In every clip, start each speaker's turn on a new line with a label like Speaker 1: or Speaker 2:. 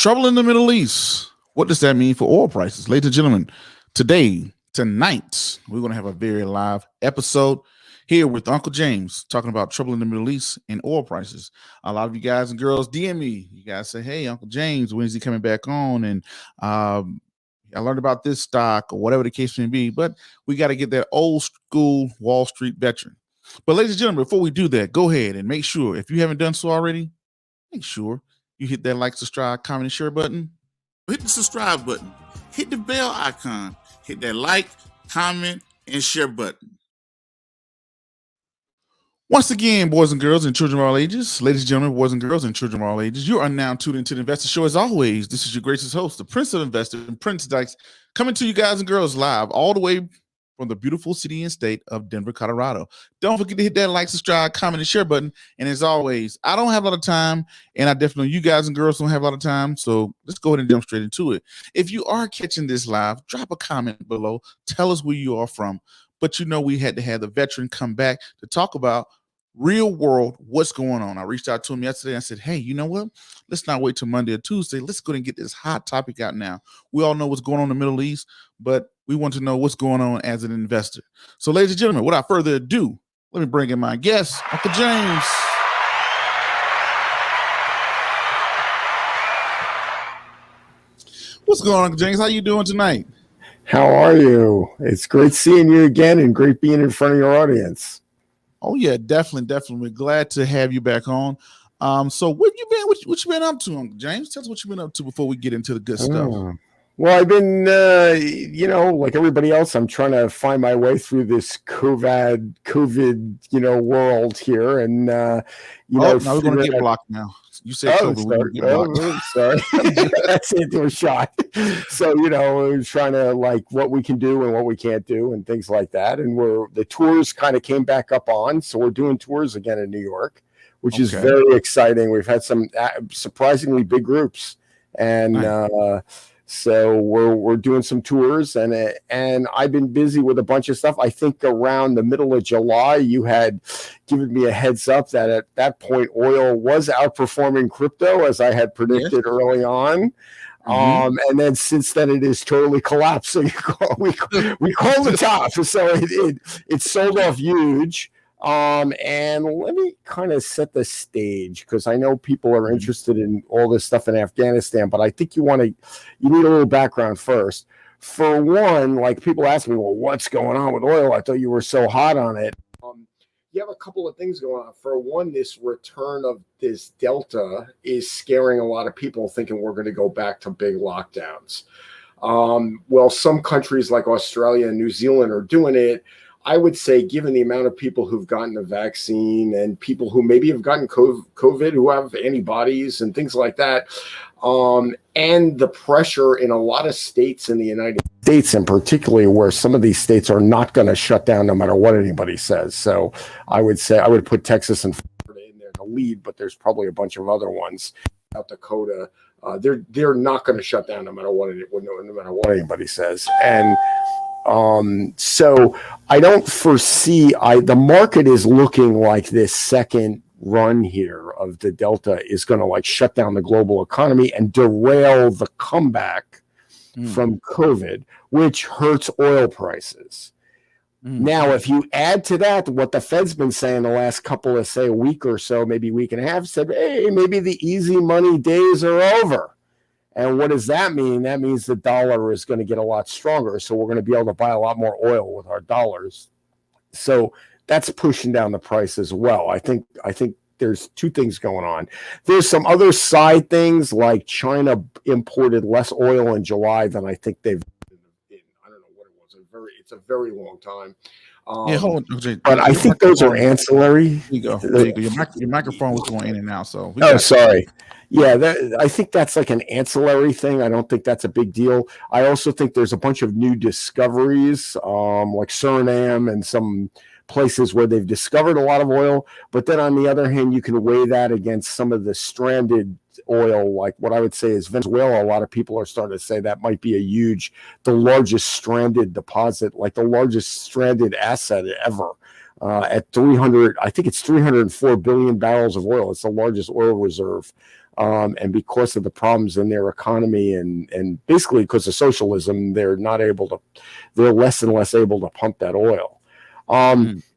Speaker 1: Trouble in the Middle East. What does that mean for oil prices? Ladies and gentlemen, tonight, we're going to have a very live episode here with Uncle James talking about trouble in the Middle East and oil prices. A lot of you guys and girls DM me. You guys say, hey, Uncle James, when is he coming back on? And I learned about this stock or whatever the case may be, but we got to get that old school Wall Street veteran. But ladies and gentlemen, before we do that, go ahead and make sure, if you haven't done so already, make sure you hit that like, subscribe, comment, and share button. Hit the subscribe button. Hit the bell icon. Hit that like, comment, and share button. Once again, boys and girls and children of all ages, ladies and gentlemen, boys and girls and children of all ages, you are now tuned into the Investor Show. As always, this is your gracious host, the Prince of Investors, Prince Dykes, coming to you guys and girls live all the way from the beautiful city and state of Denver, Colorado. Don't forget to hit that like, subscribe, comment, and share button. And as always, I don't have a lot of time, and I definitely know you guys and girls don't have a lot of time, so let's go ahead and jump straight into it. If you are catching this live, drop a comment below. Tell us where you are from. But you know we had to have the veteran come back to talk about real world, what's going on. I reached out to him yesterday. I said, hey, you know what? Let's not wait till Monday or Tuesday. Let's go and get this hot topic out now. We all know what's going on in the Middle East, but we want to know what's going on as an investor. So, ladies and gentlemen, without further ado, let me bring in my guest, Uncle James. What's going on, Uncle James? How you doing tonight?
Speaker 2: How are you? It's great seeing you again and great being in front of your audience.
Speaker 1: Oh yeah, definitely. We're glad to have you back on. So what you been? What you been up to, Uncle James? Tell us what you've been up to before we get into the good stuff.
Speaker 2: Well, I've been, like everybody else, I'm trying to find my way through this COVID, world here, and
Speaker 1: now we're going to get blocked now. You said COVID, we're going to get blocked.
Speaker 2: Sorry, that's into a shot. So we're trying to like what we can do and what we can't do and things like that. And the tours kind of came back up on, so we're doing tours again in New York, which is very exciting. We've had some surprisingly big groups, and nice. So we're doing some tours, and I've been busy with a bunch of stuff. I think around the middle of July, you had given me a heads up that at that point, oil was outperforming crypto, as I had predicted early on. Mm-hmm. And then since then, it is totally collapsed. So we call the top. So it sold off huge. And let me kind of set the stage, because I know people are interested in all this stuff in Afghanistan, but I think you need a little background first. For one, like people ask me, well, what's going on with oil? I thought you were so hot on it. You have a couple of things going on. For one, this return of this Delta is scaring a lot of people, thinking we're going to go back to big lockdowns. Well, some countries like Australia and New Zealand are doing it. I would say, given the amount of people who've gotten a vaccine and people who maybe have gotten COVID, who have antibodies and things like that, and the pressure in a lot of states in the United States, and particularly where some of these states are not going to shut down no matter what anybody says. So I would say I would put Texas and Florida in there to lead, but there's probably a bunch of other ones. South Dakota, they're not going to shut down no matter what anybody says. And so I don't foresee, the market is looking like this second run here of the Delta is going to like shut down the global economy and derail the comeback from COVID, which hurts oil prices. Now, if you add to that what the Fed's been saying the last couple of, say, a week or so, maybe week and a half, said, hey, maybe the easy money days are over. And what does that mean? That means the dollar is going to get a lot stronger. So we're going to be able to buy a lot more oil with our dollars. So that's pushing down the price as well. I think there's two things going on. There's some other side things, like China imported less oil in July than I think they've been in. I don't know what it was. It's a very long time.
Speaker 1: Hold on, Jay.
Speaker 2: But I think those are ancillary.
Speaker 1: There you go. Your microphone was going in and out. So
Speaker 2: sorry. Yeah, I think that's like an ancillary thing. I don't think that's a big deal. I also think there's a bunch of new discoveries, like Suriname and some places where they've discovered a lot of oil. But then on the other hand, you can weigh that against some of the stranded oil, like what I would say is Venezuela. A lot of people are starting to say that might be the largest stranded deposit, like the largest stranded asset ever. At 300, I think it's 304 billion barrels of oil. It's the largest oil reserve And because of the problems in their economy and basically because of socialism, they're less and less able to pump that oil.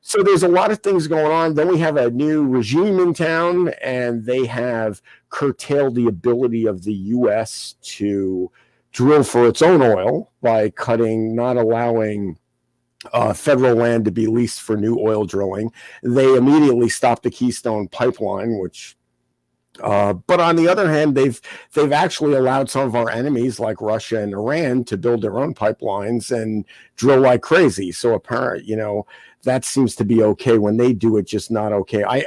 Speaker 2: So there's a lot of things going on. Then we have a new regime in town, and they have curtailed the ability of the U.S. to drill for its own oil by not allowing federal land to be leased for new oil drilling. They immediately stopped the Keystone Pipeline, which but on the other hand, they've actually allowed some of our enemies like Russia and Iran to build their own pipelines and drill like crazy. So apparently, that seems to be okay when they do it, just not okay. A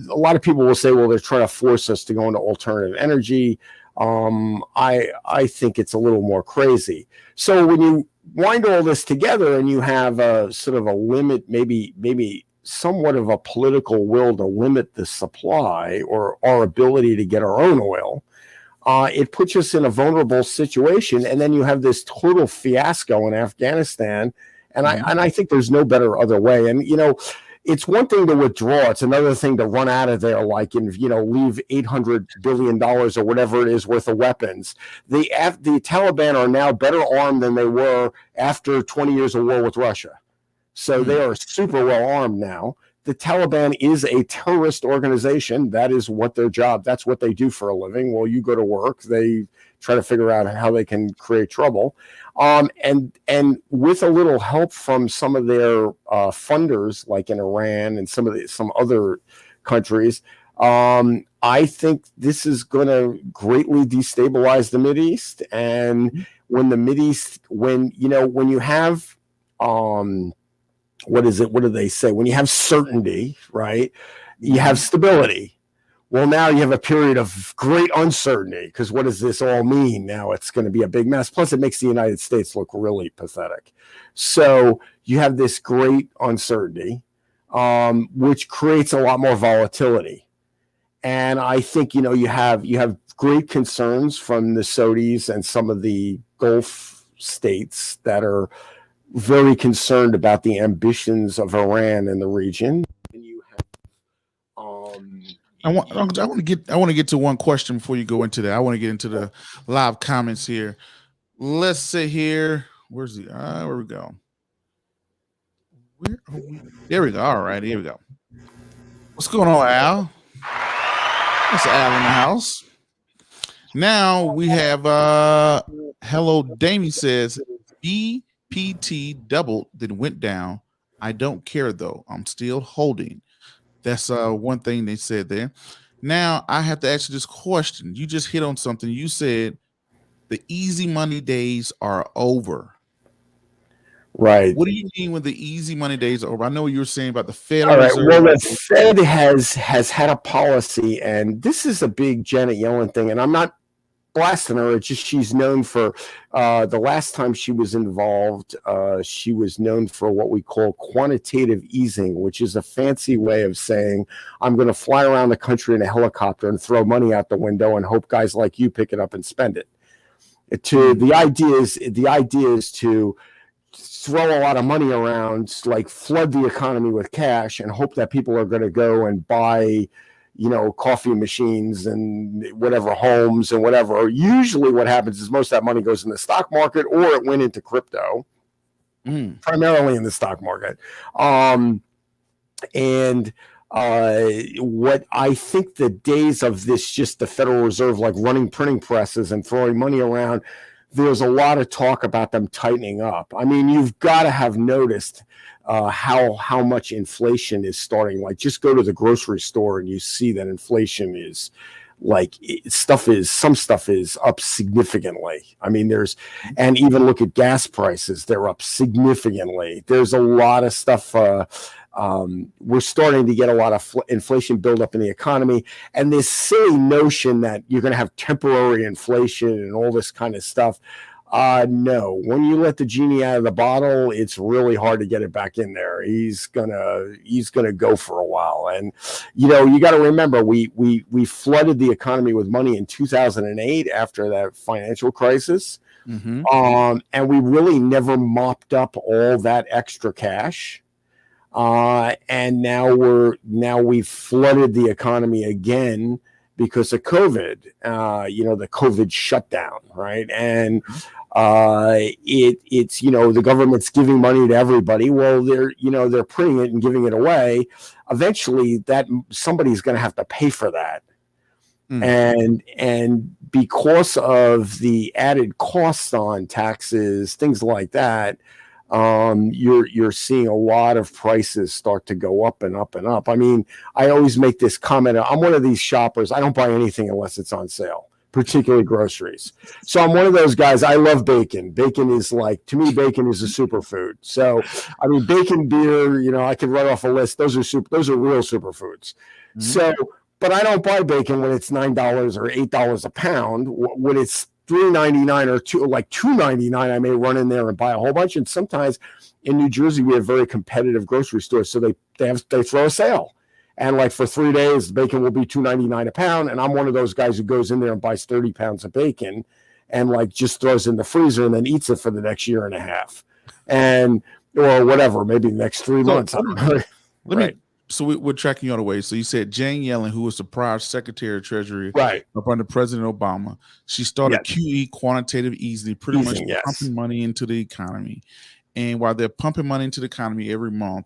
Speaker 2: lot of people will say, well, they're trying to force us to go into alternative energy. I think it's a little more crazy. So when you wind all this together and you have a sort of a limit, maybe somewhat of a political will to limit the supply or our ability to get our own oil, it puts us in a vulnerable situation. And then you have this total fiasco in Afghanistan. And I think there's no better other way. And, it's one thing to withdraw. It's another thing to run out of there, and leave $800 billion or whatever it is worth of weapons. The Taliban are now better armed than they were after 20 years of war with Russia. So they are super well armed now. The Taliban is a terrorist organization. That is what their job. That's what they do for a living. Well, you go to work. They try to figure out how they can create trouble. And with a little help from some of their funders, like in Iran and some other countries, I think this is going to greatly destabilize the Mideast. And when the Mideast, when you have what is it? What do they say? When you have certainty, right, you have stability. Well, now you have a period of great uncertainty, because what does this all mean? Now it's going to be a big mess. Plus, it makes the United States look really pathetic. So you have this great uncertainty, which creates a lot more volatility. And I think, you have great concerns from the Saudis and some of the Gulf states that are very concerned about the ambitions of Iran in the region. And you have,
Speaker 1: I want to get to one question before you go into that. I want to get into the live comments here. Let's sit here. Where's the? Where we go? Where are we? There we go. All right, here we go. What's going on, Al? It's Al in the house. Now we have hello. Damie says BPT doubled, then went down. I don't care though. I'm still holding. That's one thing they said there. Now I have to ask you this question. You just hit on something. You said the easy money days are over.
Speaker 2: Right.
Speaker 1: What do you mean when the easy money days are over? I know what you were saying about the Fed.
Speaker 2: All right. Well, the Fed has had a policy, and this is a big Janet Yellen thing, and I'm not blasting her. It's just she's known for the last time she was involved, she was known for what we call quantitative easing, which is a fancy way of saying I'm going to fly around the country in a helicopter and throw money out the window and hope guys like you pick it up and spend it. The idea is to throw a lot of money around, like flood the economy with cash and hope that people are going to go and buy coffee machines and whatever, homes and whatever. Usually what happens is most of that money goes in the stock market, or it went into crypto, primarily in the stock market. What I think the days of this, just the Federal Reserve, like running printing presses and throwing money around, there's a lot of talk about them tightening up. I mean, you've got to have noticed how much inflation is starting. Like, just go to the grocery store and you see that inflation is like some stuff is up significantly. I mean, and even look at gas prices, they're up significantly. There's a lot of stuff. We're starting to get a lot of inflation buildup in the economy, and this silly notion that you're going to have temporary inflation and all this kind of stuff. No, when you let the genie out of the bottle, it's really hard to get it back in there. He's gonna go for a while. And you got to remember, we flooded the economy with money in 2008 after that financial crisis. And we really never mopped up all that extra cash. And now we've flooded the economy again because of COVID, the COVID shutdown, right? And it's the government's giving money to everybody. Well, they're printing it and giving it away. Eventually, that somebody's going to have to pay for that. And because of the added costs on taxes, things like that, you're seeing a lot of prices start to go up and up and up. I mean, I always make this comment. I'm one of these shoppers. I don't buy anything unless it's on sale, particularly groceries. So I'm one of those guys. I love bacon. Bacon is to me, bacon is a superfood. So, I mean, bacon, beer, I could run off a list. Those are real superfoods. Mm-hmm. So, but I don't buy bacon when it's $9 or $8 a pound. When it's $3.99 or $2.99, I may run in there and buy a whole bunch. And sometimes in New Jersey, we have very competitive grocery stores, so they throw a sale. And for 3 days, bacon will be $2.99 a pound. And I'm one of those guys who goes in there and buys 30 pounds of bacon and just throws in the freezer and then eats it for the next year and a half, or whatever, maybe the next 3 months.
Speaker 1: So we're tracking you all the way. So you said Jane Yellen, who was the prior Secretary of Treasury up under President Obama, she started QE, Quantitative Easing, pretty much pumping money into the economy. And while they're pumping money into the economy every month,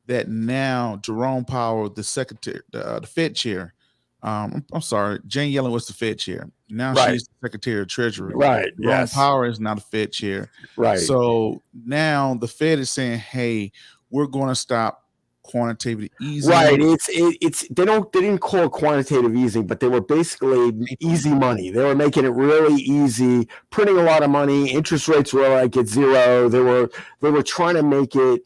Speaker 1: that now Jerome Powell, the Secretary, the Fed chair, I'm sorry, Jane Yellen was the Fed chair. Now she's the Secretary of Treasury.
Speaker 2: Right.
Speaker 1: Jerome Powell is now the Fed chair.
Speaker 2: Right.
Speaker 1: So now the Fed is saying, hey, we're going to stop quantitative easing.
Speaker 2: Right. They didn't call it quantitative easing, but they were basically easy money. They were making it really easy, printing a lot of money. Interest rates were at zero. They were trying to make it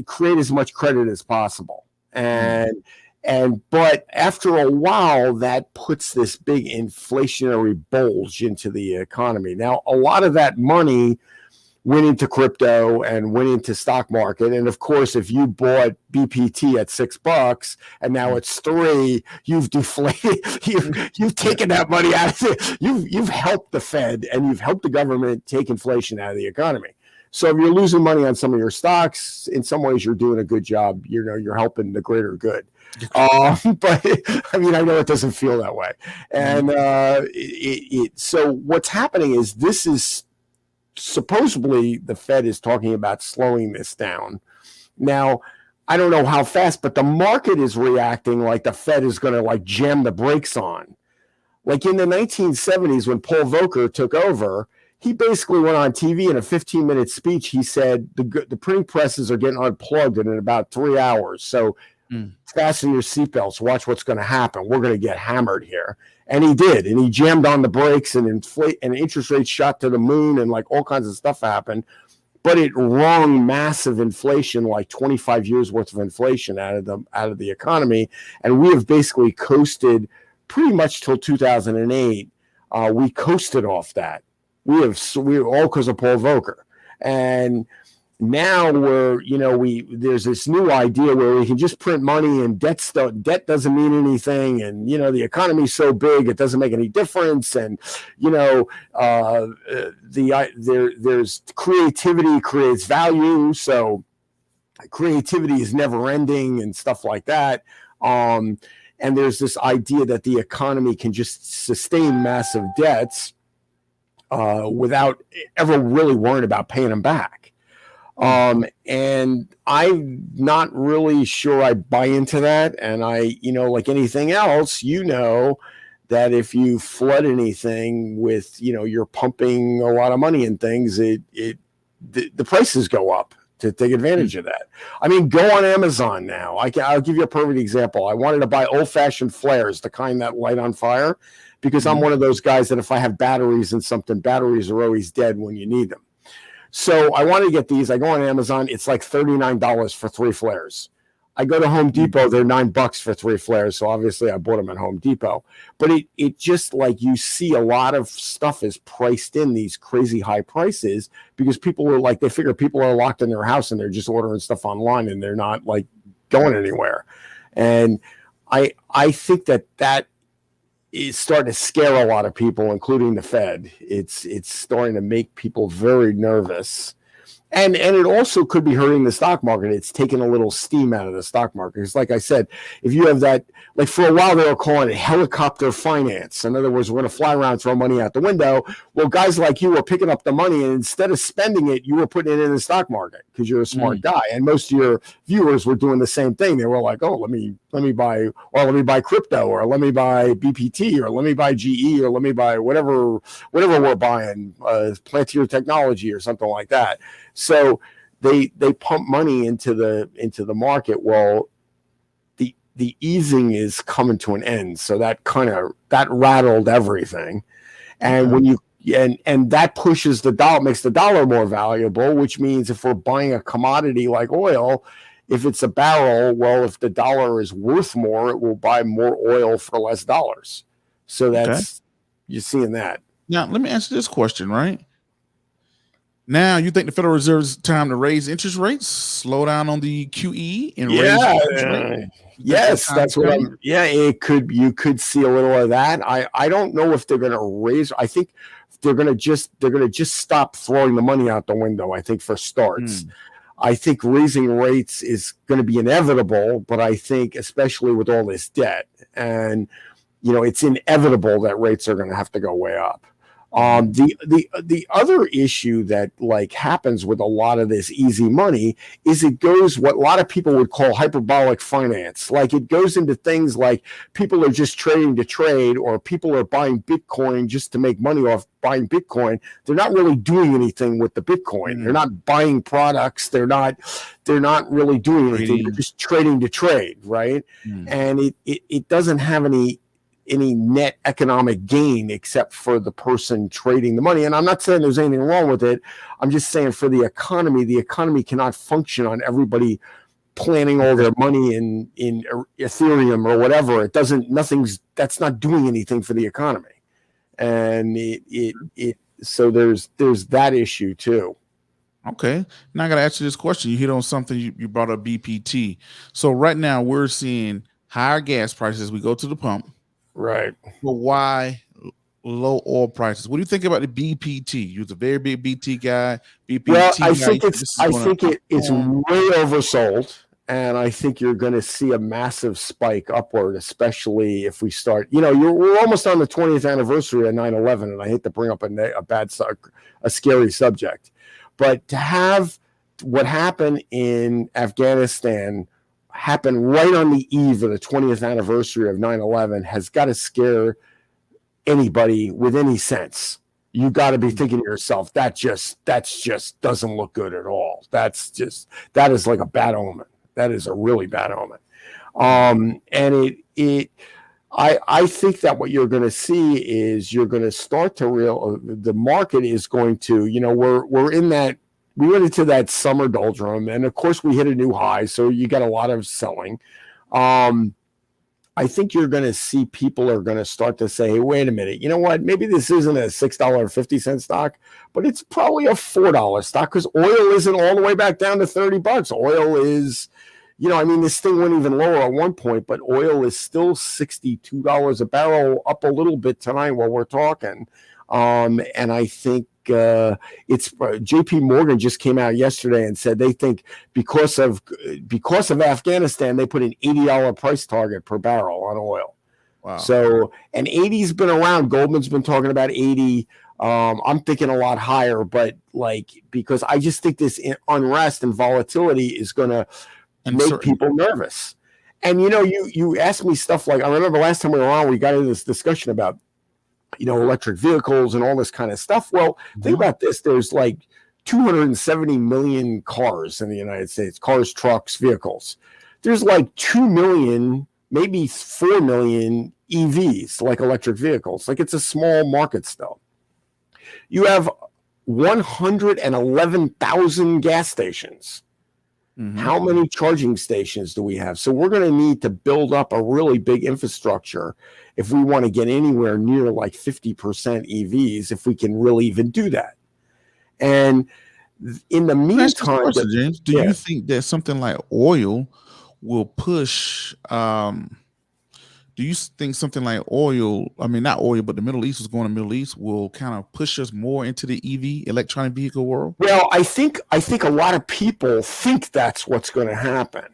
Speaker 2: create as much credit as possible. But after a while, that puts this big inflationary bulge into the economy. Now, a lot of that money went into crypto and went into stock market. And of course, if you bought BPT at $6 and now it's $3, you've deflated, you've taken that money out of it. You've helped the Fed and you've helped the government take inflation out of the economy. So if you're losing money on some of your stocks, in some ways you're doing a good job. You're helping the greater good. But I mean, I know it doesn't feel that way. And so what's happening is this is supposedly the Fed is talking about slowing this down. Now, I don't know how fast, but the market is reacting like the Fed is going to jam the brakes on. Like in the 1970s when Paul Volcker took over, he basically went on TV in a 15-minute speech. He said the printing presses are getting unplugged in about 3 hours. So fasten your seatbelts. Watch what's going to happen. We're going to get hammered here. And he did. And he jammed on the brakes and interest rates shot to the moon and all kinds of stuff happened. But it wrung massive inflation, 25 years worth of inflation out of the economy. And we have basically coasted pretty much till 2008. We coasted off that. We all because of Paul Volcker. And now there's this new idea where we can just print money and debt doesn't mean anything. And, the economy's so big, it doesn't make any difference. And, there's creativity creates value. So creativity is never ending and stuff like that. And there's this idea that the economy can just sustain massive debts without ever really worrying about paying them back. And I'm not really sure I buy into that. And like anything else, that if you flood anything with, you're pumping a lot of money in things, the prices go up to take advantage of that. I mean, go on Amazon now. I'll give you a perfect example. I wanted to buy old-fashioned flares, the kind that light on fire, because I'm one of those guys that if I have batteries in something, batteries are always dead when you need them. So I want to get these. I go on Amazon. It's like $39 for 3 flares. I go to Home Depot. They're $9 for 3 flares. So obviously I bought them at Home Depot. But it just you see a lot of stuff is priced in these crazy high prices because people are they figure people are locked in their house and they're just ordering stuff online and they're not going anywhere. And I think that is starting to scare a lot of people, including the Fed. It's starting to make people very nervous. And it also could be hurting the stock market. It's taking a little steam out of the stock market. Because like I said, if you have that, like for a while they were calling it helicopter finance. In other words, we're going to fly around and throw money out the window. Well, guys like you were picking up the money, and instead of spending it, you were putting it in the stock market because you're a smart guy. And most of your viewers were doing the same thing. They were like, oh, let me buy crypto, or let me buy BPT, or let me buy GE, or let me buy whatever we're buying, Plantier Technology or something like that. So they pump money into the market. Well, the easing is coming to an end, so that rattled everything. And when you and that pushes the dollar, makes the dollar more valuable, which means if we're buying a commodity like oil, if it's a barrel, well, if the dollar is worth more, it will buy more oil for less dollars. So that's you're seeing that.
Speaker 1: Now, let me answer this question, right? Now, you think the Federal Reserve's time to raise interest rates, slow down on the QE, and raise interest rates?
Speaker 2: Yes, that's what I'm. Yeah, it could. You could see a little of that. I don't know if they're going to raise. I think they're going to just stop throwing the money out the window. I think for starts. I think raising rates is going to be inevitable, but I think especially with all this debt, and it's inevitable that rates are going to have to go way up. The other issue that happens with a lot of this easy money is it goes what a lot of people would call hyperbolic finance. Like it goes into things like people are just trading to trade, or people are buying Bitcoin just to make money off buying Bitcoin. They're not really doing anything with the Bitcoin. They're not buying products. They're not really doing anything. They're just trading to trade, right? And it doesn't have any net economic gain except for the person trading the money. And I'm not saying there's anything wrong with it. I'm just saying for the economy cannot function on everybody planting all their money in Ethereum or whatever. It doesn't, that's not doing anything for the economy. And so there's that issue too.
Speaker 1: Okay. Now I got to ask you this question. You hit on something, you brought up BPT. So right now we're seeing higher gas prices as we go to the pump.
Speaker 2: Right.
Speaker 1: Well, why low oil prices? What do you think about the BPT? You're a very big BT guy. BPT.
Speaker 2: Well, I think it's way oversold, and I think you're going to see a massive spike upward, especially if we start. We're almost on the 20th anniversary of 9/11, and I hate to bring up a scary subject, but to have what happened in Afghanistan happen right on the eve of the 20th anniversary of 9/11 has got to scare anybody with any sense. You got to be thinking to yourself, that's just doesn't look good at all. That is like a bad omen. That is a really bad omen. And I think that what you're going to see is you're going to start to the market is going to, we're in that. We went into that summer doldrum, and of course we hit a new high, so you got a lot of selling. I think you're going to see people are going to start to say, hey, wait a minute, you know what? Maybe this isn't a $6.50 stock, but it's probably a $4 stock because oil isn't all the way back down to $30. Oil is, this thing went even lower at one point, but oil is still $62 a barrel, up a little bit tonight while we're talking. And I think it's JP Morgan just came out yesterday and said they think because of Afghanistan, they put an $80 price target per barrel on oil.
Speaker 1: Wow.
Speaker 2: So, and 80's been around. Goldman's been talking about 80. I'm thinking a lot higher, but because I just think this unrest and volatility is going to make people nervous. And you asked me stuff like, I remember last time we were on, we got into this discussion about electric vehicles and all this kind of stuff. Well, think about this. There's 270 million cars in the United States, cars, trucks, vehicles. There's 2 million, maybe 4 million EVs, like electric vehicles. It's a small market still. You have 111,000 gas stations. How many charging stations do we have? So we're going to need to build up a really big infrastructure if we want to get anywhere near 50% EVs, if we can really even do that. And in the meantime,
Speaker 1: James, do you think that something like oil will push do you think something like oil, I mean, not oil, but the Middle East is going to Middle East will kind of push us more into the EV, electronic vehicle world?
Speaker 2: Well, I think a lot of people think that's what's going to happen.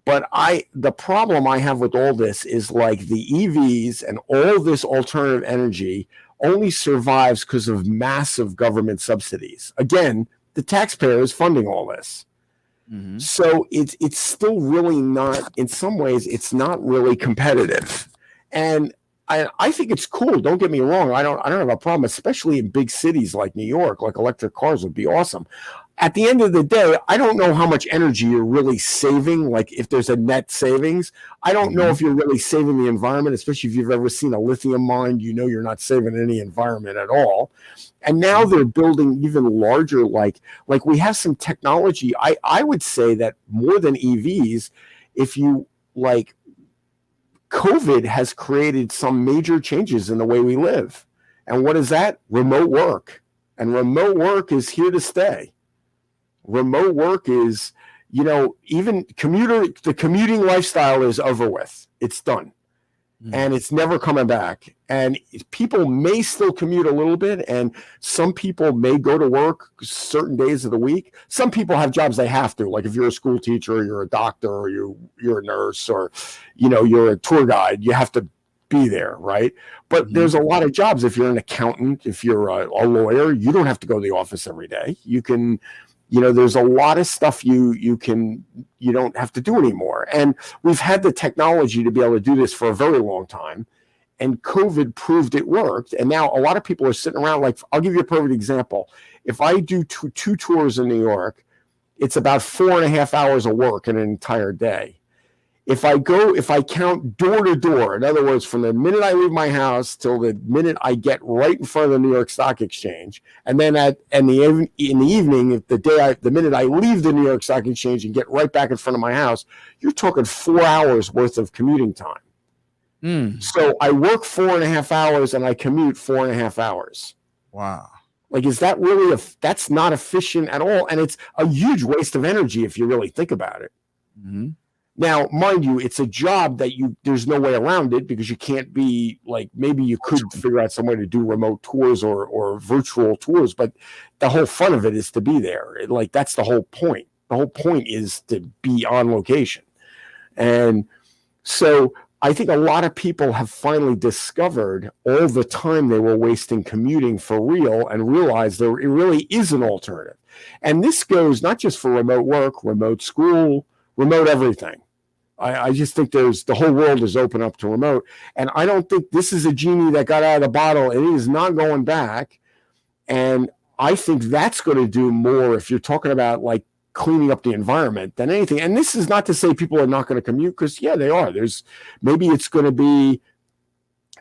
Speaker 2: But the problem I have with all this is like the EVs and all this alternative energy only survives because of massive government subsidies. Again, the taxpayer is funding all this. Mm-hmm. So it's still really not, in some ways, it's not really competitive. And I think it's cool. Don't get me wrong. I don't have a problem, especially in big cities like New York. Like electric cars would be awesome. At the end of the day, I don't know how much energy you're really saving. Like if there's a net savings, I don't know if you're really saving the environment, especially if you've ever seen a lithium mine. You know you're not saving any environment at all. And now they're building even larger. Like we have some technology. I would say that more than EVs, if you like. COVID has created some major changes in the way we live. And what is that? Remote work. And remote work is here to stay. Remote work is, even the commuting lifestyle is over with. It's done. And it's never coming back. And people may still commute a little bit, and some people may go to work certain days of the week. Some people have jobs they have to, like if you're a school teacher, or you're a doctor, or you're a nurse, or you're a tour guide, you have to be there, right? But there's a lot of jobs. If you're an accountant, if you're a lawyer, you don't have to go to the office every day. You can. There's a lot of stuff you don't have to do anymore. And we've had the technology to be able to do this for a very long time. And COVID proved it worked. And now a lot of people are sitting around like, I'll give you a perfect example. If I do two tours in New York, it's about 4.5 hours of work in an entire day. If I count door to door, in other words, from the minute I leave my house till the minute I get right in front of the New York Stock Exchange, and then in the evening, the minute I leave the New York Stock Exchange and get right back in front of my house, you're talking 4 hours worth of commuting time. So I work 4.5 hours and I commute 4.5 hours.
Speaker 1: Wow.
Speaker 2: Like, is that really that's not efficient at all? And it's a huge waste of energy if you really think about it. Mm-hmm. Now, mind you, it's a job that there's no way around it because you can't be like, maybe you could figure out some way to do remote tours or virtual tours, but the whole fun of it is to be there. That's the whole point. The whole point is to be on location. And so I think a lot of people have finally discovered all the time they were wasting commuting for real and realized it really is an alternative. And this goes not just for remote work, remote school, remote everything. I just think the whole world is open up to remote. And I don't think this is a genie that got out of the bottle. It is not going back. And I think that's going to do more if you're talking about like cleaning up the environment than anything. And this is not to say people are not going to commute, because yeah, they are. Maybe it's going to be,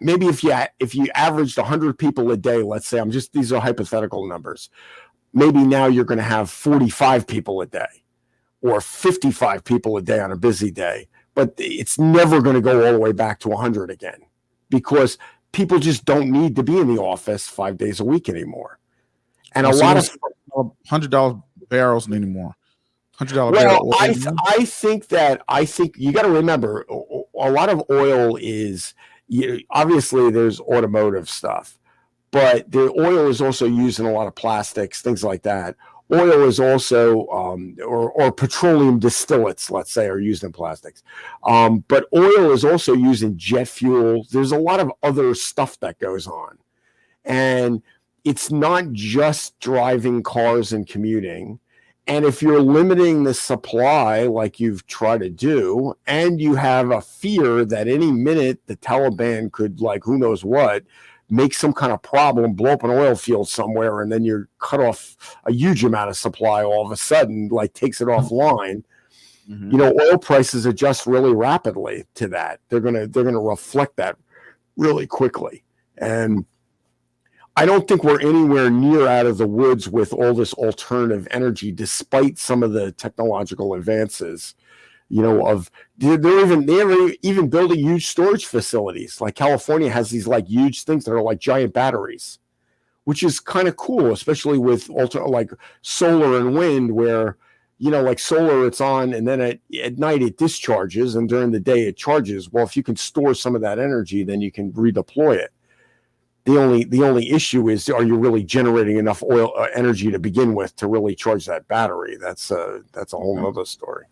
Speaker 2: if you averaged 100 people a day, let's say, these are hypothetical numbers. Maybe now you're going to have 45 people a day. Or 55 people a day on a busy day, but it's never going to go all the way back to 100 again, because people just don't need to be in the office 5 days a week anymore. And a lot of
Speaker 1: $100 barrels anymore. $100
Speaker 2: barrel. I think you got to remember, a lot of oil is obviously there's automotive stuff, but the oil is also used in a lot of plastics, things like that. Oil is also, or petroleum distillates, let's say, are used in plastics. But oil is also used in jet fuel. There's a lot of other stuff that goes on. And it's not just driving cars and commuting. And if you're limiting the supply like you've tried to do, and you have a fear that any minute the Taliban could, like, who knows what, make some kind of problem, blow up an oil field somewhere, and then you're cut off a huge amount of supply all of a sudden, like takes it offline. Mm-hmm. Oil prices adjust really rapidly to that. They're gonna reflect that really quickly. And I don't think we're anywhere near out of the woods with all this alternative energy, despite some of the technological advances. They're even building huge storage facilities. Like California has these like huge things that are like giant batteries, which is kind of cool, especially with like solar and wind, where like solar, it's on, and then at night it discharges, and during the day it charges. Well, if you can store some of that energy, then you can redeploy it. The only issue is, are you really generating enough oil energy to begin with to really charge that battery? That's a whole other story.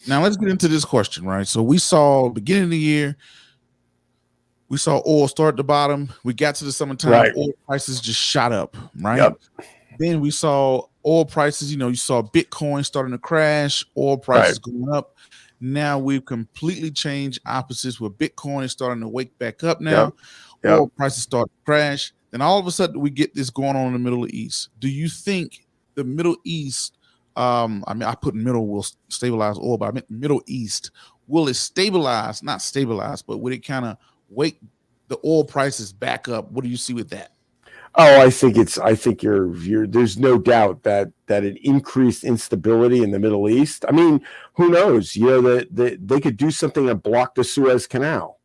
Speaker 1: Now let's get into this question, right? So we saw beginning of the year, we saw oil start at the bottom. We got to the summertime, right. Oil prices just shot up, right?
Speaker 2: Yep.
Speaker 1: Then we saw oil prices, you saw Bitcoin starting to crash, oil prices going up. Now we've completely changed opposites, where Bitcoin is starting to wake back up now. Yep. Oil prices start to crash. Then all of a sudden we get this going on in the Middle East. Do you think the Middle East, I put middle will stabilize oil, but I meant Middle East, will it stabilize, not stabilize, but would it kind of wake the oil prices back up? What do you see with that?
Speaker 2: Oh, I think you're there's no doubt that an increased instability in the Middle East. I mean, who knows? That they could do something and block the Suez Canal.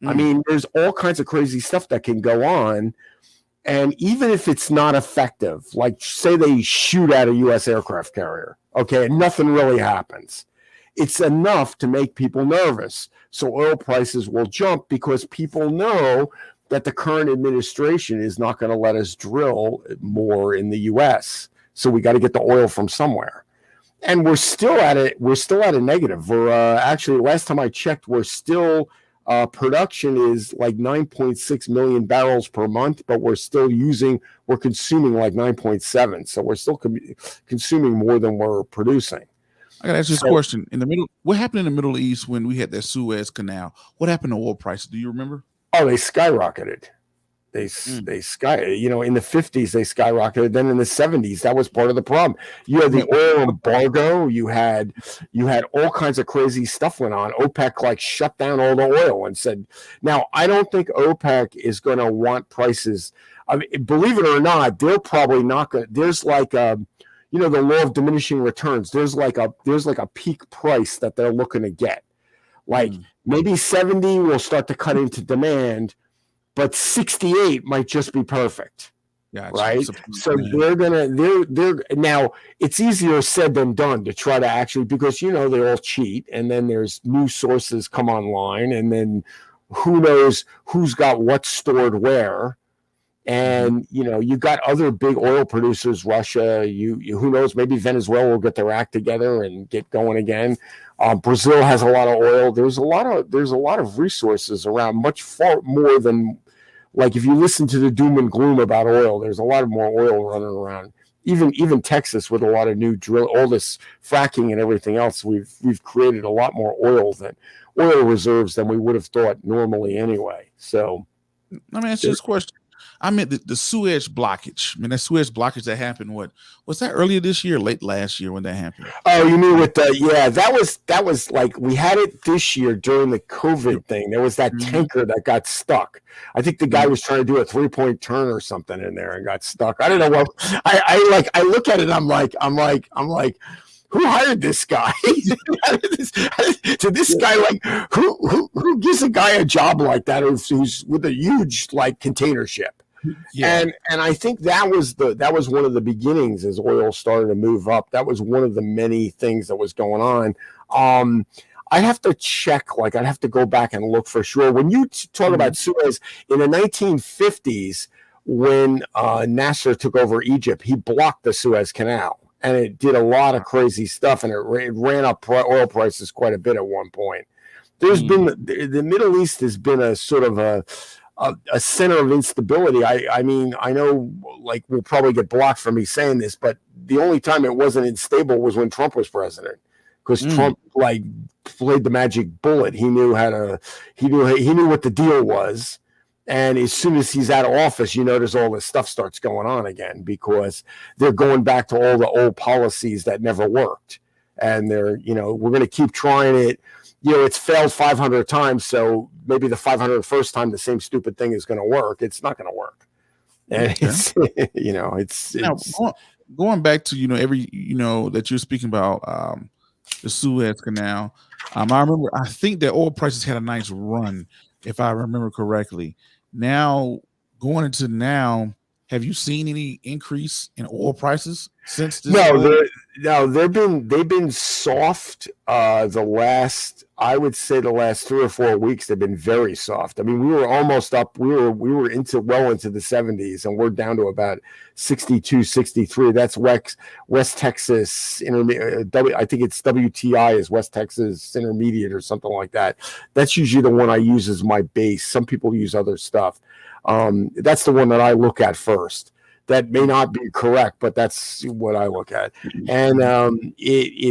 Speaker 2: I mean, there's all kinds of crazy stuff that can go on. And even if it's not effective, like say they shoot at a U.S. aircraft carrier, okay, and nothing really happens, it's enough to make people nervous. So oil prices will jump because people know that the current administration is not going to let us drill more in the U.S. So we got to get the oil from somewhere. And we're still at it. We're still at a negative. We're actually, last time I checked, we're still production is like 9.6 million barrels per month, but we're consuming like 9.7. So we're still consuming more than we're producing.
Speaker 1: I got to ask you this question. What happened in the Middle East when we had that Suez Canal? What happened to oil prices? Do you remember?
Speaker 2: Oh, they skyrocketed. They in the 50s they skyrocketed. Then in the 70s, that was part of the problem. You had the oil embargo. You had all kinds of crazy stuff went on. OPEC like shut down all the oil and said, now I don't think OPEC is going to want prices. I mean, believe it or not, they're probably not going. There's like the law of diminishing returns. There's like a peak price that they're looking to get. Like maybe 70 will start to cut into demand, but 68 might just be perfect. Gotcha. Right. So they're now it's easier said than done to try to actually, because they all cheat, and then there's new sources come online, and then who knows who's got what stored where. And you got other big oil producers, Russia. Who knows? Maybe Venezuela will get their act together and get going again. Brazil has a lot of oil. There's a lot of resources around, far more than, like, if you listen to the doom and gloom about oil, there's a lot more oil running around. Even Texas, with a lot of new all this fracking and everything else, we've created a lot more oil reserves than we would have thought normally anyway. So
Speaker 1: let me ask you this question. I meant the Suez blockage. I mean, that Suez blockage that happened, was that earlier this year or late last year when that happened?
Speaker 2: Oh, you mean with that was like, we had it this year during the COVID thing. There was that tanker that got stuck. I think the guy was trying to do a 3-point turn or something in there and got stuck. I don't know what I look at it. I'm like, who hired this guy? To this guy, like, who gives a guy a job like that who's with a huge container ship? Yeah. And I think that was one of the beginnings as oil started to move up. That was one of the many things that was going on. I'd have to check, I'd have to go back and look for sure. When you talk about Suez in the 1950s, when Nasser took over Egypt, he blocked the Suez Canal. And it did a lot of crazy stuff, and it ran up oil prices quite a bit at one point. There's been the Middle East has been a sort of a center of instability. I mean, I know, we'll probably get blocked for me saying this, but the only time it wasn't unstable was when Trump was president, because Trump played the magic bullet. He knew he knew what the deal was. And as soon as he's out of office, there's all this stuff starts going on again, because they're going back to all the old policies that never worked. And they're, we're going to keep trying it. It's failed 500 times. So maybe the 501st time, the same stupid thing is going to work. It's not going to work. And it's, it's
Speaker 1: now, going back to, that you're speaking about the Suez Canal. I think that oil prices had a nice run, if I remember correctly. Now, going into now, have you seen any increase in oil prices since this?
Speaker 2: No, they've been soft. I would say the last 3 or 4 weeks they've been very soft. I mean, we were almost up. We were into the 70s, and we're down to about 62, 63. That's West Texas Intermediate. I think it's WTI is West Texas Intermediate or something like that. That's usually the one I use as my base. Some people use other stuff. That's the one that I look at first. That may not be correct, but that's what I look at. And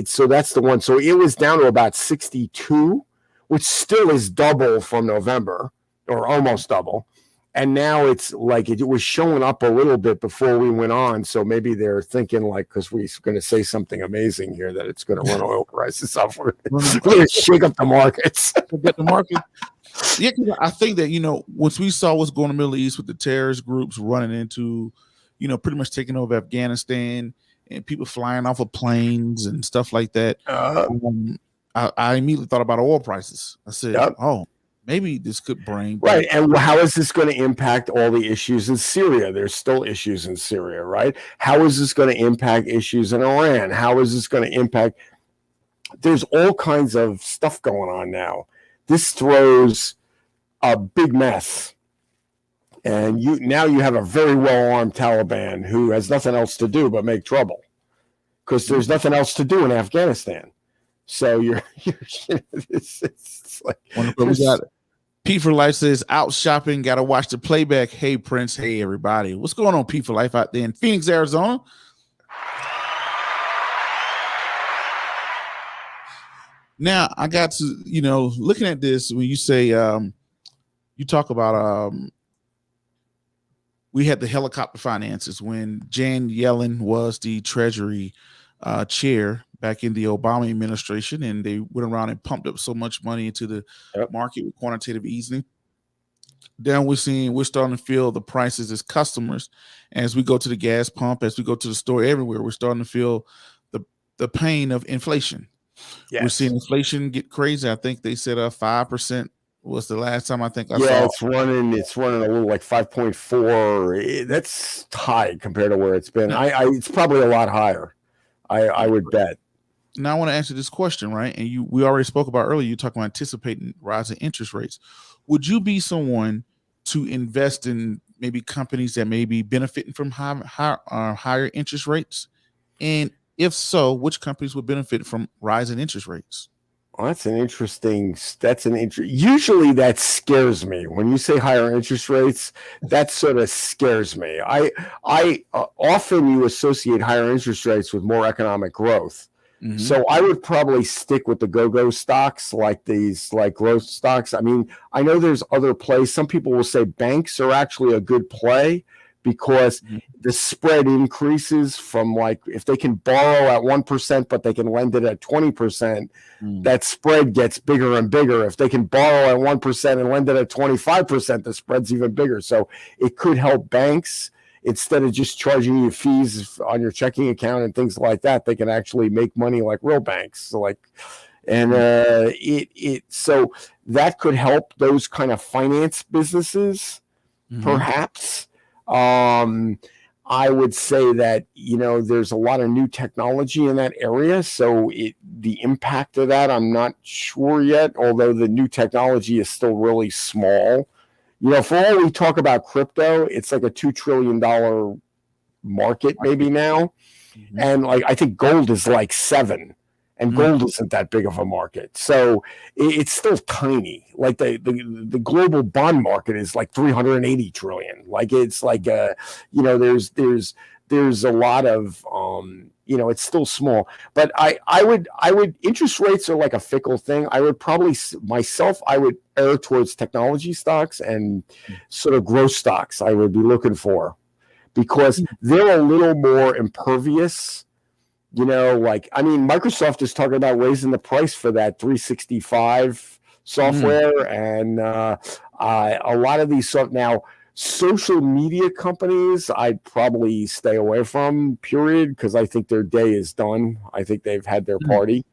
Speaker 2: so that's the one. So it was down to about 62, which still is double from November, or almost double. And now it's like it was showing up a little bit before we went on. So maybe they're thinking, like, because we're going to say something amazing here, that it's going to run oil prices up. We're going to shake up the markets.
Speaker 1: Get the market. Yeah, I think that, once we saw what's going on in the Middle East with the terrorist groups running into, pretty much taking over Afghanistan and people flying off of planes and stuff like that. I immediately thought about oil prices. I said, oh, maybe this could bring.
Speaker 2: Right. And how is this going to impact all the issues in Syria? There's still issues in Syria, right? How is this going to impact issues in Iran? How is this going to impact? There's all kinds of stuff going on now. This throws a big mess. And now you have a very well-armed Taliban who has nothing else to do but make trouble, because there's nothing else to do in Afghanistan. So it's like,
Speaker 1: we got it. Pete for Life says, out shopping, got to watch the playback. Hey, Prince. Hey, everybody. What's going on, Pete for Life, out there in Phoenix, Arizona? Now, I got to, looking at this, when you say, you talk about, we had the helicopter finances when Jan Yellen was the Treasury chair back in the Obama administration, and they went around and pumped up so much money into the market with quantitative easing. Then we're starting to feel the prices as customers. As we go to the gas pump, as we go to the store, everywhere, we're starting to feel the pain of inflation. Yes. We're seeing inflation get crazy. I think they said 5% was the last time I think I saw.
Speaker 2: Yeah, it's running a little like 5.4. That's high compared to where it's been. It's probably a lot higher. I would bet.
Speaker 1: Now I want to answer this question, right? And we already spoke about earlier. You talking about anticipating rising interest rates. Would you be someone to invest in maybe companies that may be benefiting from higher interest rates? And if so, which companies would benefit from rising interest rates?
Speaker 2: Well, usually that scares me. When you say higher interest rates, that sort of scares me. I often you associate higher interest rates with more economic growth. Mm-hmm. So I would probably stick with the go-go stocks, like these, like growth stocks. I mean, I know there's other plays. Some people will say banks are actually a good play, because the spread increases from, like, if they can borrow at 1%, but they can lend it at 20%, that spread gets bigger and bigger. If they can borrow at 1% and lend it at 25%, the spread's even bigger. So it could help banks. Instead of just charging you fees on your checking account and things like that, they can actually make money like real banks. So so that could help those kind of finance businesses, perhaps. I would say that, there's a lot of new technology in that area. So the impact of that, I'm not sure yet, although the new technology is still really small. For all we talk about crypto, it's like a $2 trillion market maybe now. Mm-hmm. And I think gold is like 7. And gold isn't that big of a market. So it's still tiny. Like the global bond market is like 380 trillion. Like it's like there's a lot of it's still small. But I would interest rates are like a fickle thing. I would probably I would err towards technology stocks and sort of growth stocks. I would be looking for, because they're a little more impervious. Microsoft is talking about raising the price for that 365 software, and a lot of these now social media companies I'd probably stay away from, period, because I think their day is done. I think they've had their party.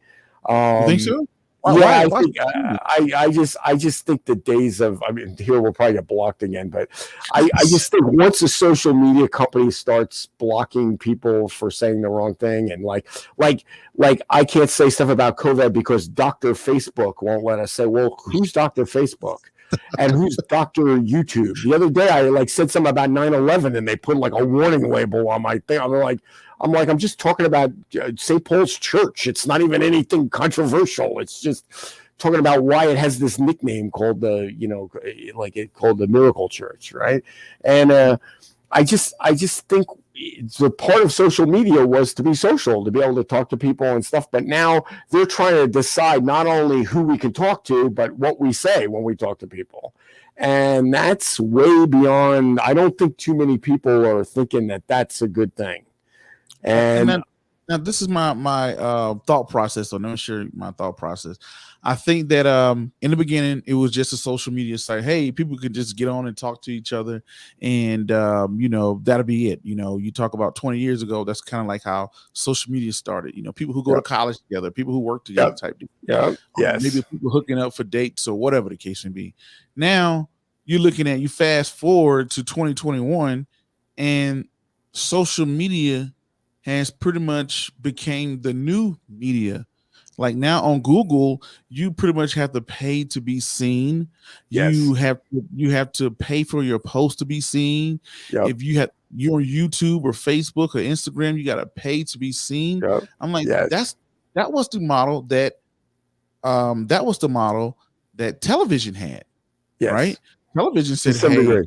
Speaker 1: You think so?
Speaker 2: Yeah, I
Speaker 1: Why
Speaker 2: think I just think the days of, I mean, here we'll probably get blocked again, but I just think once a social media company starts blocking people for saying the wrong thing, and like I can't say stuff about COVID because Dr. Facebook won't let us say, well, who's Dr. Facebook? And who's Dr. YouTube? The other day I said something about 9/11 and they put like a warning label on my thing. I'm just talking about St. Paul's Church. It's not even anything controversial. It's just talking about why it has this nickname called called the Miracle Church, right? And I just think the part of social media was to be social, to be able to talk to people and stuff. But now they're trying to decide not only who we can talk to, but what we say when we talk to people. And that's way beyond. I don't think too many people are thinking that that's a good thing. And
Speaker 1: now this is my thought process. So let me share my thought process. I think that in the beginning it was just a social media site. Hey, people could just get on and talk to each other, and that'll be it. You talk about 20 years ago. That's kind of like how social media started. People who go to college together, people who work together, type thing.
Speaker 2: Yeah. Yes.
Speaker 1: Maybe people hooking up for dates or whatever the case may be. Now you fast forward to 2021, and social media has pretty much became the new media. Like now on Google, you pretty much have to pay to be seen.
Speaker 2: Yes.
Speaker 1: You have to pay for your post to be seen.
Speaker 2: Yep.
Speaker 1: If you're on YouTube or Facebook or Instagram, you got to pay to be seen.
Speaker 2: Yep.
Speaker 1: I'm like,
Speaker 2: yes.
Speaker 1: that was the model that television had.
Speaker 2: Yes.
Speaker 1: Right? Television said,
Speaker 2: hey,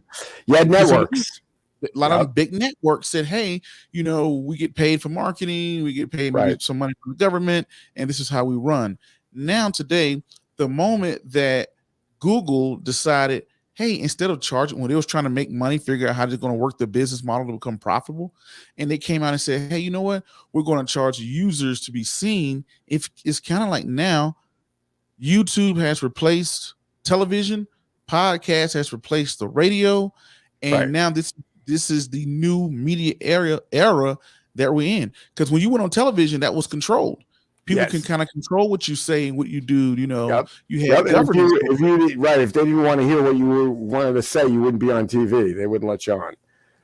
Speaker 2: you had networks.
Speaker 1: A lot of big networks said, hey, we get paid for marketing, we get paid some money from the government, and this is how we run. Now, today, the moment that Google decided, hey, instead of charging, when they was trying to make money, figure out how they're going to work the business model to become profitable, and they came out and said, hey, you know what? We're going to charge users to be seen. It's kind of like now, YouTube has replaced television, podcast has replaced the radio, and now this is the new media era that we're in. Because when you went on television, that was controlled. People can kind of control what you say and what you do. You had governance.
Speaker 2: If they didn't want to hear what you wanted to say, you wouldn't be on TV. They wouldn't let you on.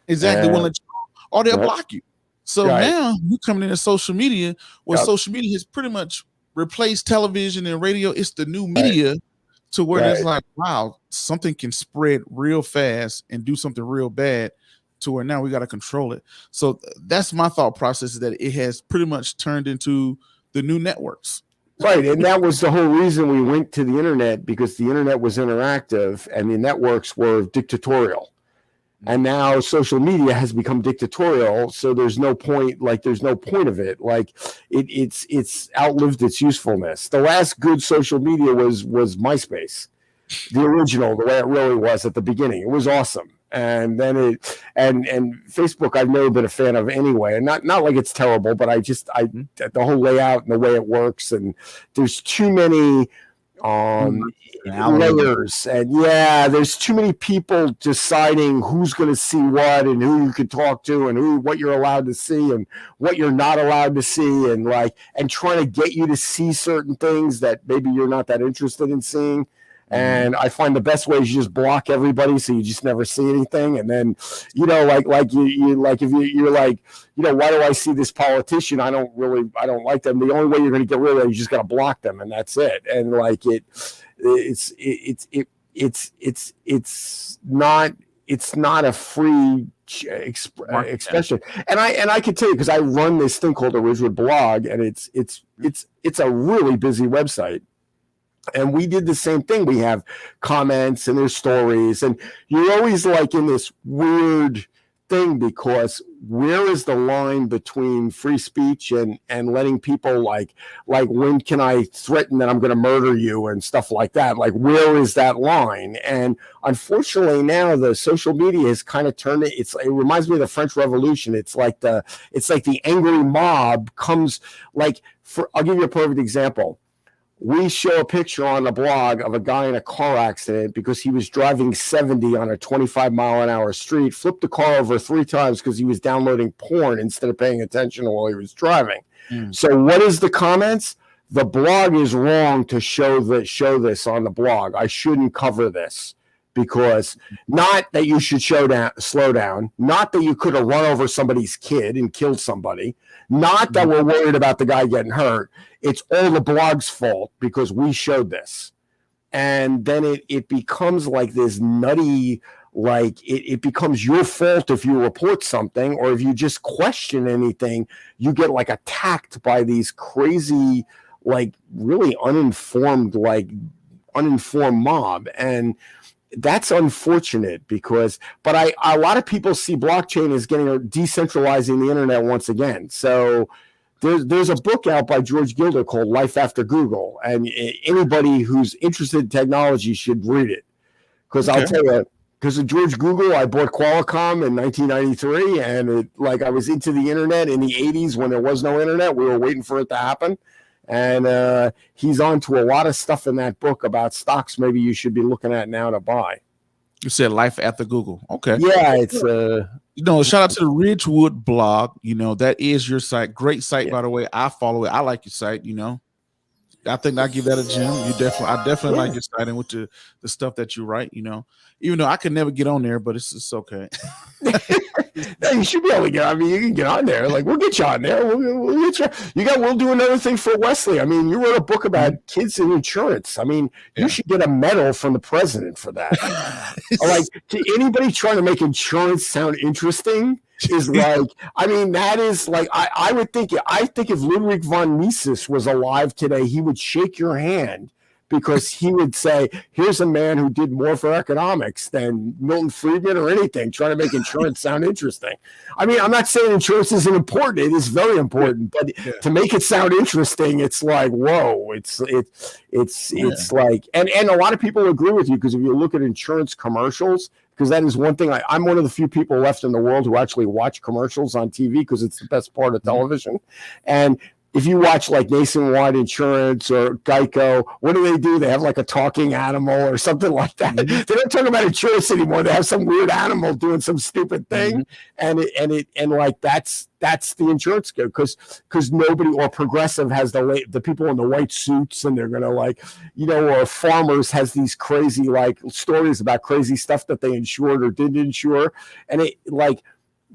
Speaker 1: Exactly. They wouldn't let you on, or they'll block you. So now you coming into social media, where social media has pretty much replaced television and radio. It's the new media. To where it's like, wow, something can spread real fast and do something real bad, to where now we got to control it. So that's my thought process, is that it has pretty much turned into the new networks.
Speaker 2: Right. And that was the whole reason we went to the internet, because the internet was interactive and the networks were dictatorial. And now social media has become dictatorial, so there's no point. There's no point of it. It's outlived its usefulness. The last good social media was MySpace, the original, the way it really was at the beginning. It was awesome, and then and Facebook I've never been a fan of anyway. And not like it's terrible, but the whole layout and the way it works, and there's too many layers, and there's too many people deciding who's going to see what, and who you can talk to, and what you're allowed to see and what you're not allowed to see, and trying to get you to see certain things that maybe you're not that interested in seeing. And I find the best way is you just block everybody, so you just never see anything. And then, if you're like, why do I see this politician? I don't like them. The only way you're going to get rid of them, you just got to block them, and that's it. And it's not a free expression. And I can tell you, because I run this thing called the Ridgewood Blog, and it's a really busy website. And we did the same thing. We have comments and there's stories, and you're always in this weird thing, because where is the line between free speech and letting people like when can I threaten that I'm going to murder you and stuff like that? Where is that line? And unfortunately now the social media has kind of turned it. It reminds me of the French Revolution. It's like the angry mob comes. I'll give you a perfect example. We show a picture on the blog of a guy in a car accident because he was driving 70 on a 25-mile-an-hour street, flipped the car over 3 times because he was downloading porn instead of paying attention while he was driving. So what is the comments? the blog is wrong to show this on the blog. I shouldn't cover this because not that you should slow down, not that you could have run over somebody's kid and killed somebody, not that we're worried about the guy getting hurt. It's all the blog's fault because we showed this. And then it becomes like this nutty, like it becomes your fault if you report something, or if you just question anything, you get like attacked by these crazy, like really uninformed mob. And that's unfortunate because, but a lot of people see blockchain as decentralizing the internet once again. So there's a book out by George Gilder called Life After Google, and anybody who's interested in technology should read it. Because I'll tell you, because of George Google, I bought Qualcomm in 1993, and I was into the internet in the 80s when there was no internet. We were waiting for it to happen. And he's on to a lot of stuff in that book about stocks maybe you should be looking at now to buy.
Speaker 1: You said Life After Google. Okay.
Speaker 2: Yeah, it's
Speaker 1: shout out to the Ridgewood blog. That is your site. Great site, by the way. I follow it. I like your site. I think I give that a gem. I definitely like your site and with the stuff that you write. Even though I could never get on there, but it's okay.
Speaker 2: You should be able to get. I mean, you can get on there. Like, we'll get you on there. We'll get you. We'll do another thing for Wesley. I mean, you wrote a book about kids and insurance. I mean, you should get a medal from the president for that. Like, to anybody trying to make insurance sound interesting is like, I mean, that is like, I would think. I think if Ludwig von Mises was alive today, he would shake your hand. Because he would say, here's a man who did more for economics than Milton Friedman or anything, trying to make insurance sound interesting. I mean, I'm not saying insurance isn't important. It is very important. But to make it sound interesting, it's like, whoa, it's like, and a lot of people agree with you, because if you look at insurance commercials, because that is one thing, I'm one of the few people left in the world who actually watch commercials on TV because it's the best part of television. And if you watch like Nationwide Insurance or Geico, what do? They have like a talking animal or something like that. They don't talk about insurance anymore. They have some weird animal doing some stupid thing, and like that's the insurance go, because nobody, or Progressive has the people in the white suits, and they're gonna or Farmers has these crazy like stories about crazy stuff that they insured or didn't insure, and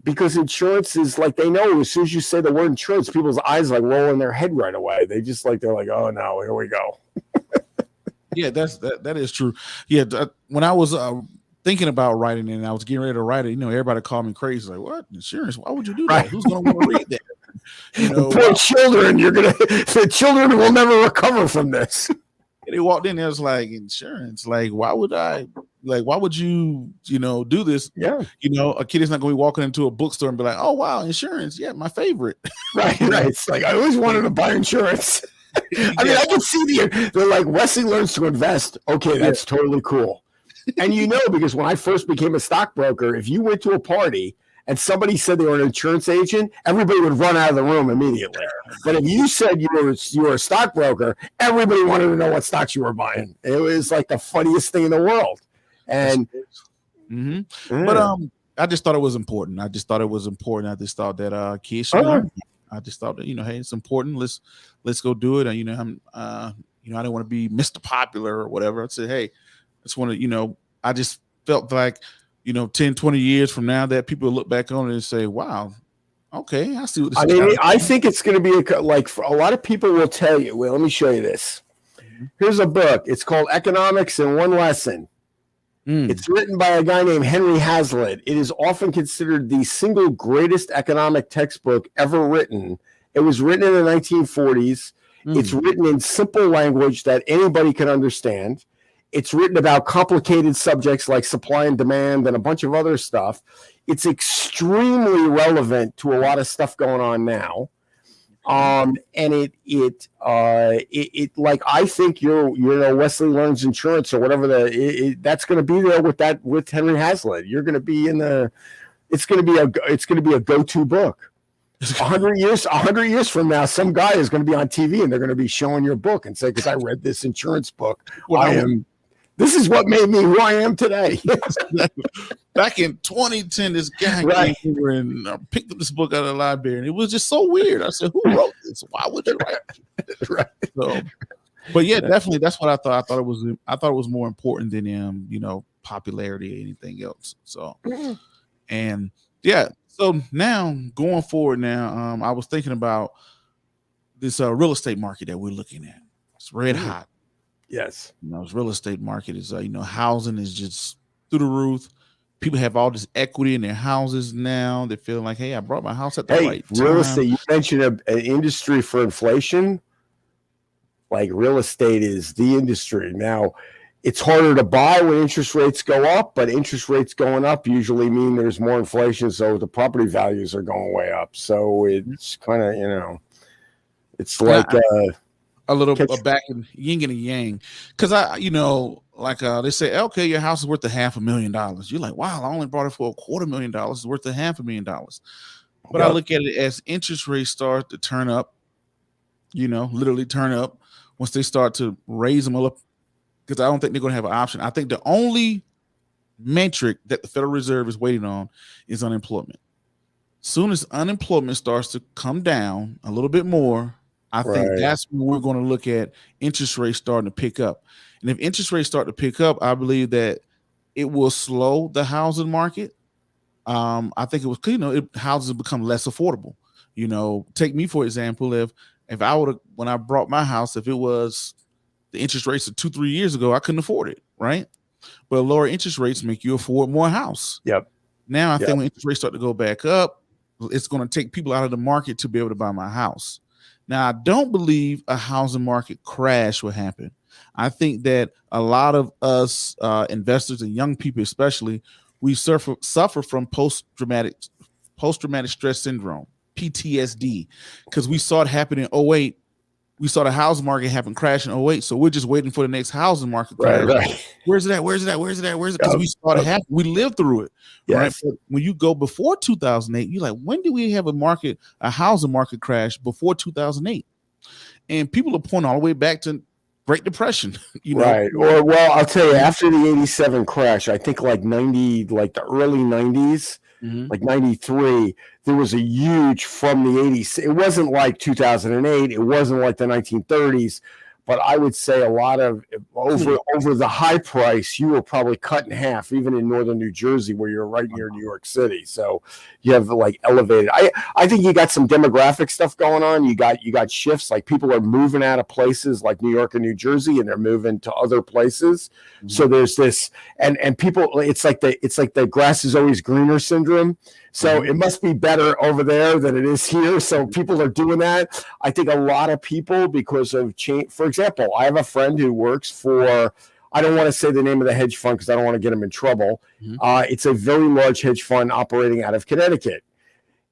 Speaker 2: because insurance is like, they know as soon as you say the word insurance, people's eyes like roll in their head right away. They're like, oh no, here we go.
Speaker 1: Yeah, that is true. Yeah, when I was thinking about writing it and I was getting ready to write it, everybody called me crazy. Like, what? Insurance? Why would you do that? Right. Who's going to want to read that?
Speaker 2: Poor children. The children will never recover from this.
Speaker 1: And they walked in there, it was like, insurance. Like, why would you, do this?
Speaker 2: Yeah.
Speaker 1: A kid is not going to be walking into a bookstore and be like, oh, wow, insurance. Yeah, my favorite.
Speaker 2: Right. It's like, I always wanted to buy insurance. I mean, I can see they're like, Wesley learns to invest. Okay, that's totally cool. And because when I first became a stockbroker, if you went to a party and somebody said they were an insurance agent, everybody would run out of the room immediately. But if you said you were a stockbroker, everybody wanted to know what stocks you were buying. It was like the funniest thing in the world. And
Speaker 1: but I just thought it was important. I just thought that kids should learn. I just thought that hey, it's important. Let's go do it. And I didn't want to be Mr. Popular or whatever. I said, hey, I just want to I just felt like 10, 20 years from now that people look back on it and say, wow, okay, I see what this is.
Speaker 2: I think it's going to be for a lot of people will tell you, well, let me show you this. Here's a book. It's called Economics in One Lesson. It's written by a guy named Henry Hazlitt. It is often considered the single greatest economic textbook ever written. It was written in the 1940s. It's written in simple language that anybody can understand. It's written about complicated subjects like supply and demand and a bunch of other stuff. It's extremely relevant to a lot of stuff going on now. And it like, I think Wesley Learns Insurance or whatever that's going to be there with Henry Hazlitt. You're going to be it's going to be a go-to book. 100 years from now, some guy is going to be on TV and they're going to be showing your book and say, because I read this insurance book. This is what made me who I am today.
Speaker 1: Back in 2010, this guy
Speaker 2: Right.
Speaker 1: came over and picked up this book out of the library, and it was just so weird. I said, "Who wrote this? Why would you write it?"
Speaker 2: Right.
Speaker 1: So, but yeah, definitely, that's what I thought. I thought it was more important than popularity or anything else. So, and yeah, so now going forward, I was thinking about this real estate market that we're looking at. It's red hot.
Speaker 2: Yes.
Speaker 1: This real estate market is, housing is just through the roof. People have all this equity in their houses now. They're feeling like, hey, I brought my house at the right time.
Speaker 2: Real estate, you mentioned an industry for inflation. Like real estate is the industry. Now, it's harder to buy when interest rates go up, but interest rates going up usually mean there's more inflation, so the property values are going way up. So it's kind of, it's like
Speaker 1: a little back in yin and yang, because they say, okay, your house is worth $500,000. You're like, wow, I only bought it for $250,000. It's worth $500,000. But I look at it as interest rates start to turn up, literally turn up once they start to raise them up, because I don't think they're going to have an option. I think the only metric that the Federal Reserve is waiting on is unemployment. Soon as unemployment starts to come down a little bit more, I think that's when we're going to look at interest rates starting to pick up. And if interest rates start to pick up, I believe that it will slow the housing market. I think it was, houses become less affordable. Take me for example. If I would have, when I brought my house, if it was the interest rates of 2-3 years ago, I couldn't afford it, right? But lower interest rates make you afford more house.
Speaker 2: Yep.
Speaker 1: Now I think when interest rates start to go back up, it's going to take people out of the market to be able to buy my house. Now, I don't believe a housing market crash will happen. I think that a lot of us investors and young people, especially, we suffer from post-traumatic stress syndrome, PTSD, because we saw it happen in 2008. We saw the housing market happen crash in 2008. So we're just waiting for the next housing market crash.
Speaker 2: Right.
Speaker 1: Where's it at? Because we saw it happen. We lived through it.
Speaker 2: Yes.
Speaker 1: Right. But when you go before 2008, you're like, when did we have a housing market crash before 2008? And people are pointing all the way back to Great Depression.
Speaker 2: Right. Or, well, I'll tell you, after the 87 crash, I think like the early 90s, like 93, there was a huge from the 80s. It wasn't like 2008. It wasn't like the 1930s. But I would say a lot of over the high price, you were probably cut in half, even in northern New Jersey, where you're right near New York City. So you have like elevated. I think you got some demographic stuff going on. You got shifts, like people are moving out of places like New York and New Jersey, and they're moving to other places. Mm-hmm. So there's this, and people, it's like the grass is always greener syndrome. So it must be better over there than it is here. So people are doing that. I think a lot of people, because of change. For example, I have a friend who works for, I don't want to say the name of the hedge fund because I don't want to get him in trouble. It's a very large hedge fund operating out of Connecticut.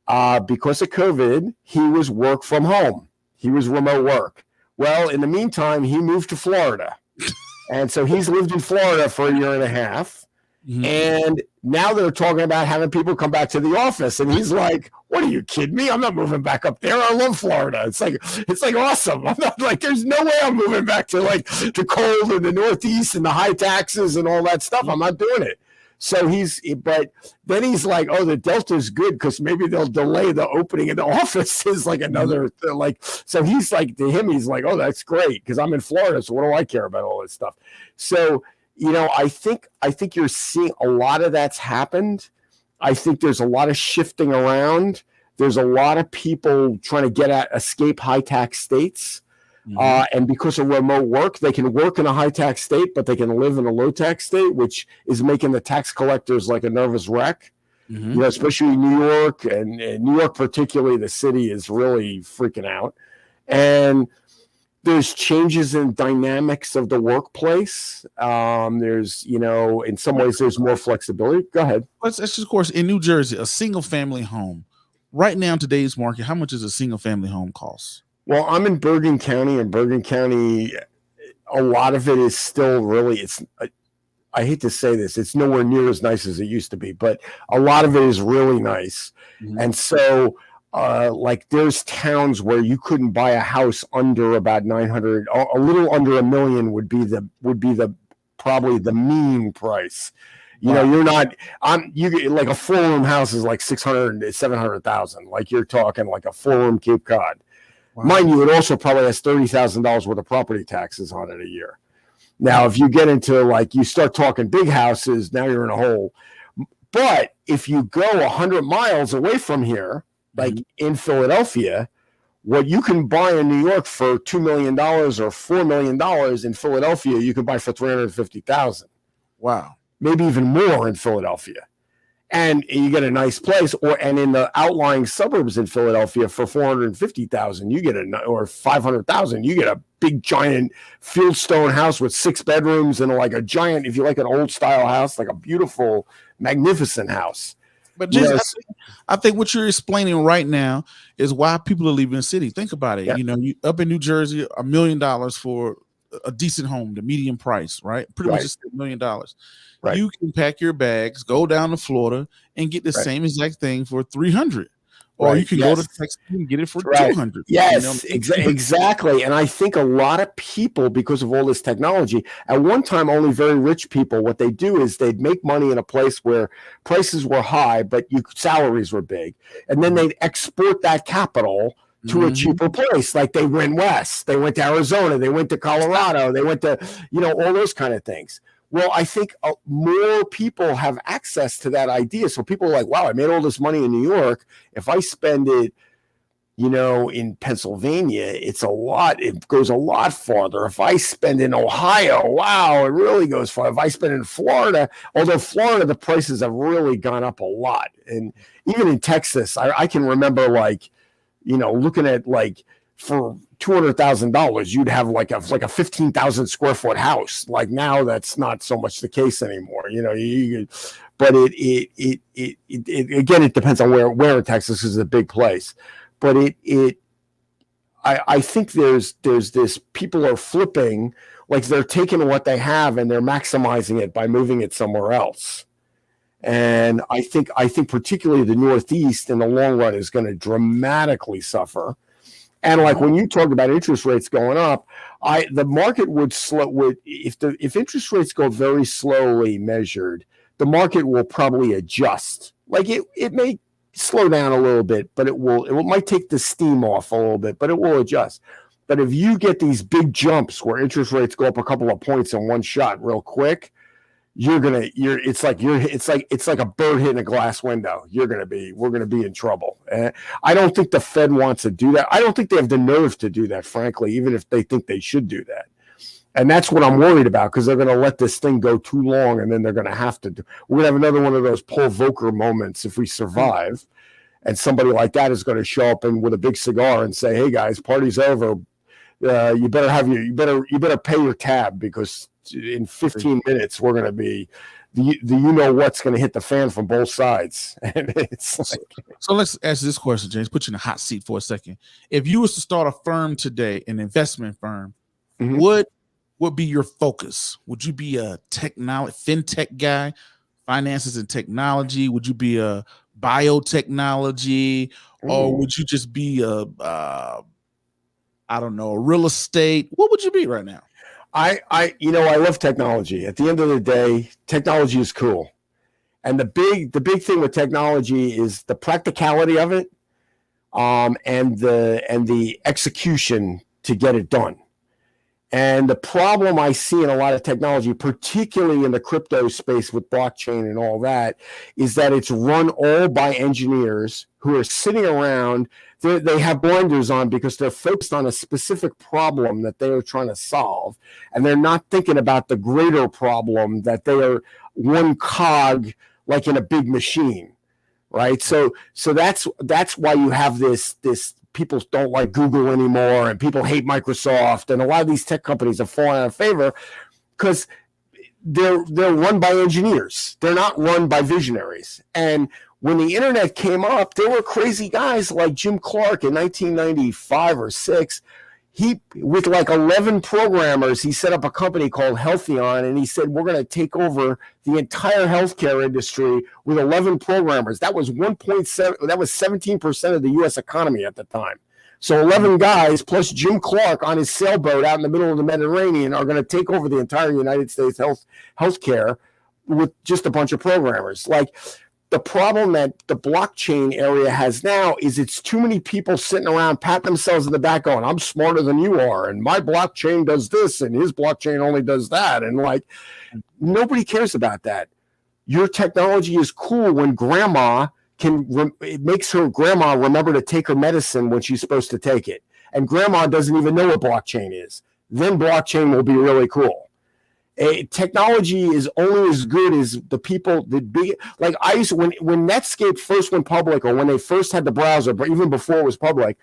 Speaker 2: Because of COVID, he was work from home. He was remote work. Well, in the meantime, he moved to Florida. And so he's lived in Florida for 1.5 years. And now they're talking about having people come back to the office, and he's like, "What are you kidding me? I'm not moving back up there. I love Florida. It's like awesome. I'm not like, there's no way I'm moving back to like the cold and the Northeast and the high taxes and all that stuff. I'm not doing it." So but then he's like, "Oh, the Delta is good because maybe they'll delay the opening of the office." Is like another so he's like, to him, he's like, "Oh, that's great because I'm in Florida. So what do I care about all this stuff?" So. I think you're seeing a lot of that's happened. I think there's a lot of shifting around. There's a lot of people trying to escape high tax states. And because of remote work, they can work in a high tax state, but they can live in a low tax state, which is making the tax collectors like a nervous wreck. Especially New York, and New York particularly, the city is really freaking out. And there's changes in dynamics of the workplace. There's, in some ways, there's more flexibility. Go ahead.
Speaker 1: Let's just, of course, in New Jersey, a single family home. Right now, in today's market, how much does a single family home cost?
Speaker 2: Well, I'm in Bergen County, and Bergen County, a lot of it is still really, I hate to say this, it's nowhere near as nice as it used to be, but a lot of it is really nice. And so, like there's towns where you couldn't buy a house under about 900, a little under $1 million would be the probably the mean price. You know, you're not, like a 4-room house is like 600, 700,000. Like you're talking like a 4-room Cape Cod. Wow. Mind you, it also probably has $30,000 worth of property taxes on it a year. Now, if you get into like, you start talking big houses, now you're in a hole. But if you go 100 miles away from here, like in Philadelphia, what you can buy in New York for $2 million or $4 million in Philadelphia, you can buy for $350,000.
Speaker 1: Wow. Maybe
Speaker 2: even more in Philadelphia. And you get a nice place, and in the outlying suburbs in Philadelphia for $450,000, you get or $500,000, you get a big giant fieldstone house with 6 bedrooms and like a giant, if you like an old style house, like a beautiful, magnificent house.
Speaker 1: But just, I think what you're explaining right now is why people are leaving the city. Think about it. Yeah. You know, you up in New Jersey, $1 million for a decent home, the median price, right? Pretty much just $1 million. Right. You can pack your bags, go down to Florida, and get the same exact thing for $300. Or you can go to Texas and get it for $200.
Speaker 2: Yes, exactly. And I think a lot of people, because of all this technology, at one time, only very rich people, what they do is they'd make money in a place where prices were high, but salaries were big. And then they'd export that capital to a cheaper place. Like they went west, they went to Arizona, they went to Colorado, they went to, all those kind of things. Well, I think more people have access to that idea. So people are like, wow, I made all this money in New York. If I spend it, in Pennsylvania, it goes a lot farther. If I spend in Ohio, wow, it really goes far. If I spend in Florida, although Florida, the prices have really gone up a lot. And even in Texas, I can remember looking at for $200,000, you'd have like a 15,000 square foot house. Like now, that's not so much the case anymore. But it again, it depends on where in Texas is a big place. But I think there's this, people are flipping, like they're taking what they have and they're maximizing it by moving it somewhere else. And I think particularly the Northeast in the long run is going to dramatically suffer. And like when you talk about interest rates going up, the market would if interest rates go very slowly measured, the market will probably adjust. Like it may slow down a little bit, but it might take the steam off a little bit, but it will adjust. But if you get these big jumps where interest rates go up a couple of points in one shot real quick, it's like a bird hitting a glass window. We're going to be in trouble. I don't think the Fed wants to do that. I don't think they have the nerve to do that, frankly, even if they think they should do that. And that's what I'm worried about, because they're going to let this thing go too long, and then they're going to have to we're going to have another one of those Paul Volcker moments if we survive. And somebody like that is going to show up with a big cigar and say, "Hey guys, party's over. You better pay your tab, because in 15 minutes we're going to be what's going to hit the fan from both sides." And it's
Speaker 1: so let's ask this question, James. Put you in a hot seat for a second. If you was to start a firm today, an investment firm, what would be your focus? Would you be a fintech guy, finances and technology? Would you be a biotechnology, or would you just be a real estate? What would you be right now?
Speaker 2: I love technology. At the end of the day, technology is cool. And the big thing with technology is the practicality of it, and the execution to get it done. And the problem I see in a lot of technology, particularly in the crypto space with blockchain and all that, is that it's run all by engineers who are sitting around. They have blinders on because they're focused on a specific problem that they are trying to solve. And they're not thinking about the greater problem, that they are one cog, like in a big machine, right? So that's why you have this people don't like Google anymore, and people hate Microsoft, and a lot of these tech companies are falling out of favor because they're run by engineers. They're not run by visionaries. And when the internet came up, there were crazy guys like Jim Clark in 1995 or 6. He, with like 11 programmers, he set up a company called Healthion, and he said, we're going to take over the entire healthcare industry with 11 programmers. That was 1.7. That was 17% of the U.S. economy at the time. So 11 guys plus Jim Clark on his sailboat out in the middle of the Mediterranean are going to take over the entire United States healthcare with just a bunch of programmers. Like, the problem that the blockchain area has now is it's too many people sitting around patting themselves in the back going, I'm smarter than you are, and my blockchain does this, and his blockchain only does that. And like, nobody cares about that. Your technology is cool when grandma it makes her grandma remember to take her medicine when she's supposed to take it. And grandma doesn't even know what blockchain is. Then blockchain will be really cool. Technology is only as good as the people that big. Like, I used to, when Netscape first went public, or when they first had the browser, but even before it was public,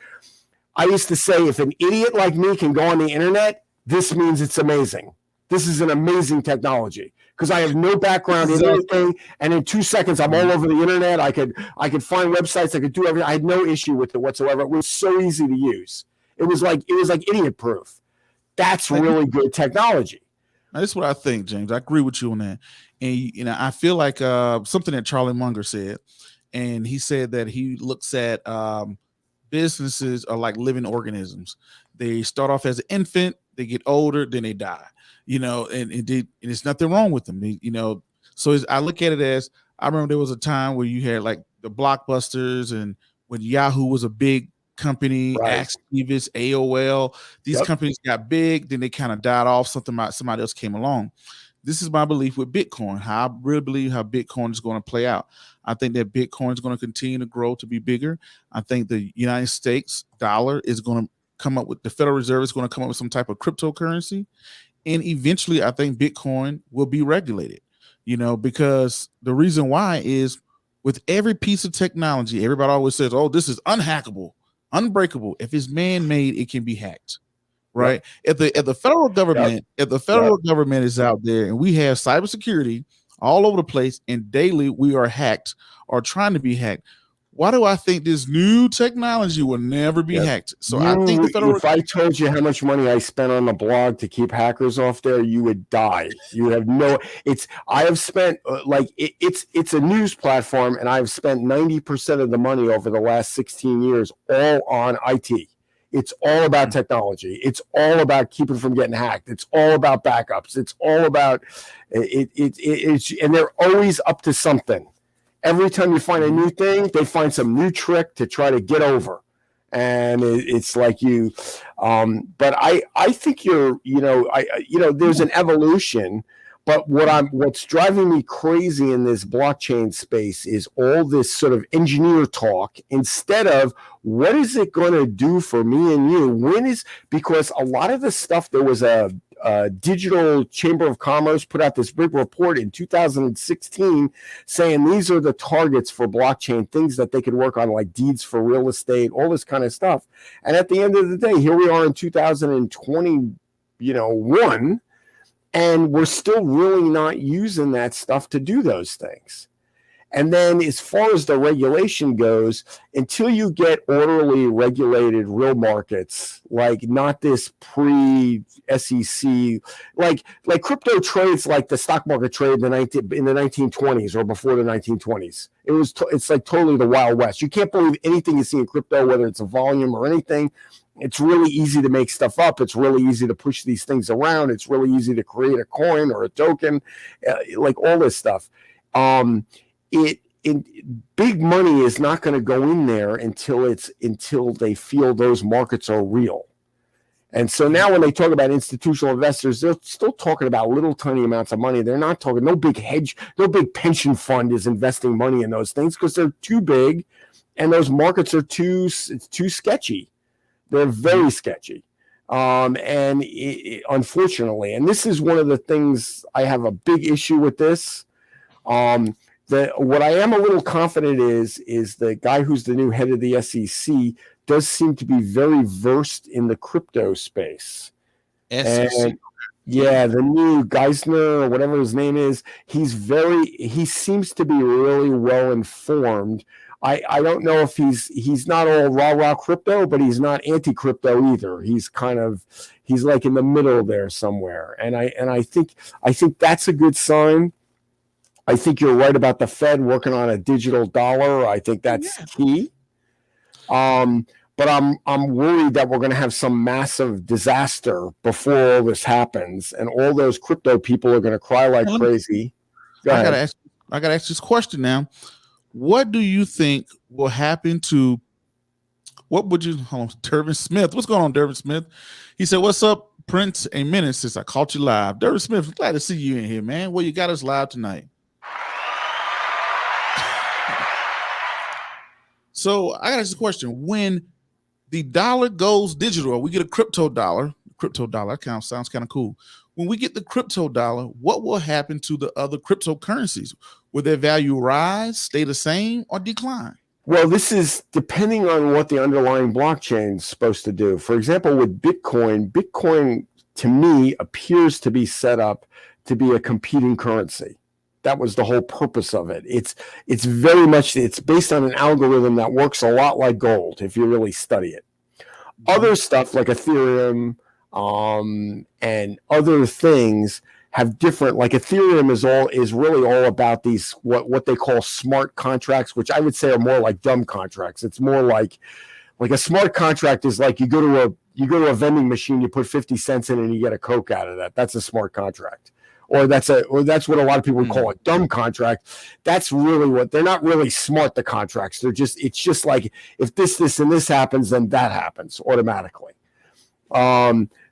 Speaker 2: I used to say, if an idiot like me can go on the internet, this means it's amazing. This is an amazing technology, because I have no background in anything, and in 2 seconds I'm all over the internet. I could find websites. I could do everything. I had no issue with it whatsoever. It was so easy to use. It was like idiot proof. That's really good technology.
Speaker 1: Now, this is what I think, James. I agree with you on that. And I feel like something that Charlie Munger said, and he said that he looks at businesses are like living organisms. They start off as an infant, they get older, then they die. And it's nothing wrong with them. So I look at it as, I remember there was a time where you had like the Blockbusters, and when Yahoo was a big company,
Speaker 2: right.
Speaker 1: Activis, AOL, these companies got big, then they kind of died off. Somebody else came along. This is my belief with Bitcoin. How I really believe how Bitcoin is going to play out. I think that Bitcoin is going to continue to grow to be bigger. I think the United States dollar is going to come up with, the Federal Reserve is going to come up with some type of cryptocurrency. And eventually I think Bitcoin will be regulated, because the reason why is, with every piece of technology, everybody always says, oh, this is unhackable, unbreakable. If it's man-made, it can be hacked, right? If the federal government, government is out there and we have cybersecurity all over the place, and daily we are hacked or trying to be hacked, why do I think this new technology will never be hacked? So I think the federal.
Speaker 2: If I told you how much money I spent on the blog to keep hackers off there, you would die. You would have no. I have spent it's a news platform, and I've spent 90% of the money over the last 16 years all on IT. It's all about technology. It's all about keeping from getting hacked. It's all about backups. It's all about it's and they're always up to something. Every time you find a new thing, they find some new trick to try to get over. And it's like you, but I think there's an evolution, but what's driving me crazy in this blockchain space is all this sort of engineer talk, instead of what is it going to do for me and you? Because a lot of the stuff, there was a Digital Chamber of Commerce put out this big report in 2016 saying these are the targets for blockchain, things that they could work on, like deeds for real estate, all this kind of stuff. And at the end of the day, here we are in 2021, and we're still really not using that stuff to do those things. And then as far as the regulation goes, until you get orderly regulated real markets, like not this pre-SEC, like crypto trades, like the stock market trade in the 1920s or before the 1920s. It's like totally the Wild West. You can't believe anything you see in crypto, whether it's a volume or anything. It's really easy to make stuff up. It's really easy to push these things around. It's really easy to create a coin or a token, like all this stuff. Big money is not going to go in there until they feel those markets are real. And so now when they talk about institutional investors, they're still talking about little tiny amounts of money. They're not talking, no big hedge, no big pension fund is investing money in those things because they're too big and those markets are too sketchy. They're very sketchy. Unfortunately, and this is one of the things I have a big issue with this. What I am a little confident is the guy who's the new head of the SEC does seem to be very versed in the crypto space.
Speaker 1: SEC.
Speaker 2: And, yeah, the new Geisner or whatever his name is, he seems to be really well informed. I don't know if he's not all rah crypto, but he's not anti-crypto either. He's like in the middle there somewhere. And I think that's a good sign. I think you're right about the Fed working on a digital dollar. I think that's key. but I'm worried that we're going to have some massive disaster before all this happens, and all those crypto people are going to cry like crazy. Go ahead.
Speaker 1: I gotta ask this question now. What do you think will happen to? What would you? Hold on, Durbin Smith. What's going on, Durbin Smith? He said, "What's up, Prince? A minute since I caught you live." Durbin Smith, glad to see you in here, man. Well, you got us live tonight. So I got to ask this question: when the dollar goes digital, or we get a crypto dollar account sounds kind of cool. When we get the crypto dollar, what will happen to the other cryptocurrencies? Will their value rise, stay the same, or decline?
Speaker 2: Well, this is depending on what the underlying blockchain is supposed to do. For example, with Bitcoin to me appears to be set up to be a competing currency. That was the whole purpose of it. It's very much, it's based on an algorithm that works a lot like gold if you really study it. Other stuff like Ethereum and other things have different, like Ethereum is really all about these what they call smart contracts, which I would say are more like dumb contracts. It's more like a smart contract is like you go to a vending machine, you put 50 cents in and you get a Coke out of that. That's a smart contract. Or that's what a lot of people would call a dumb contract. That's really what they're not really smart, the contracts. It's just like if this and this happens, then that happens automatically.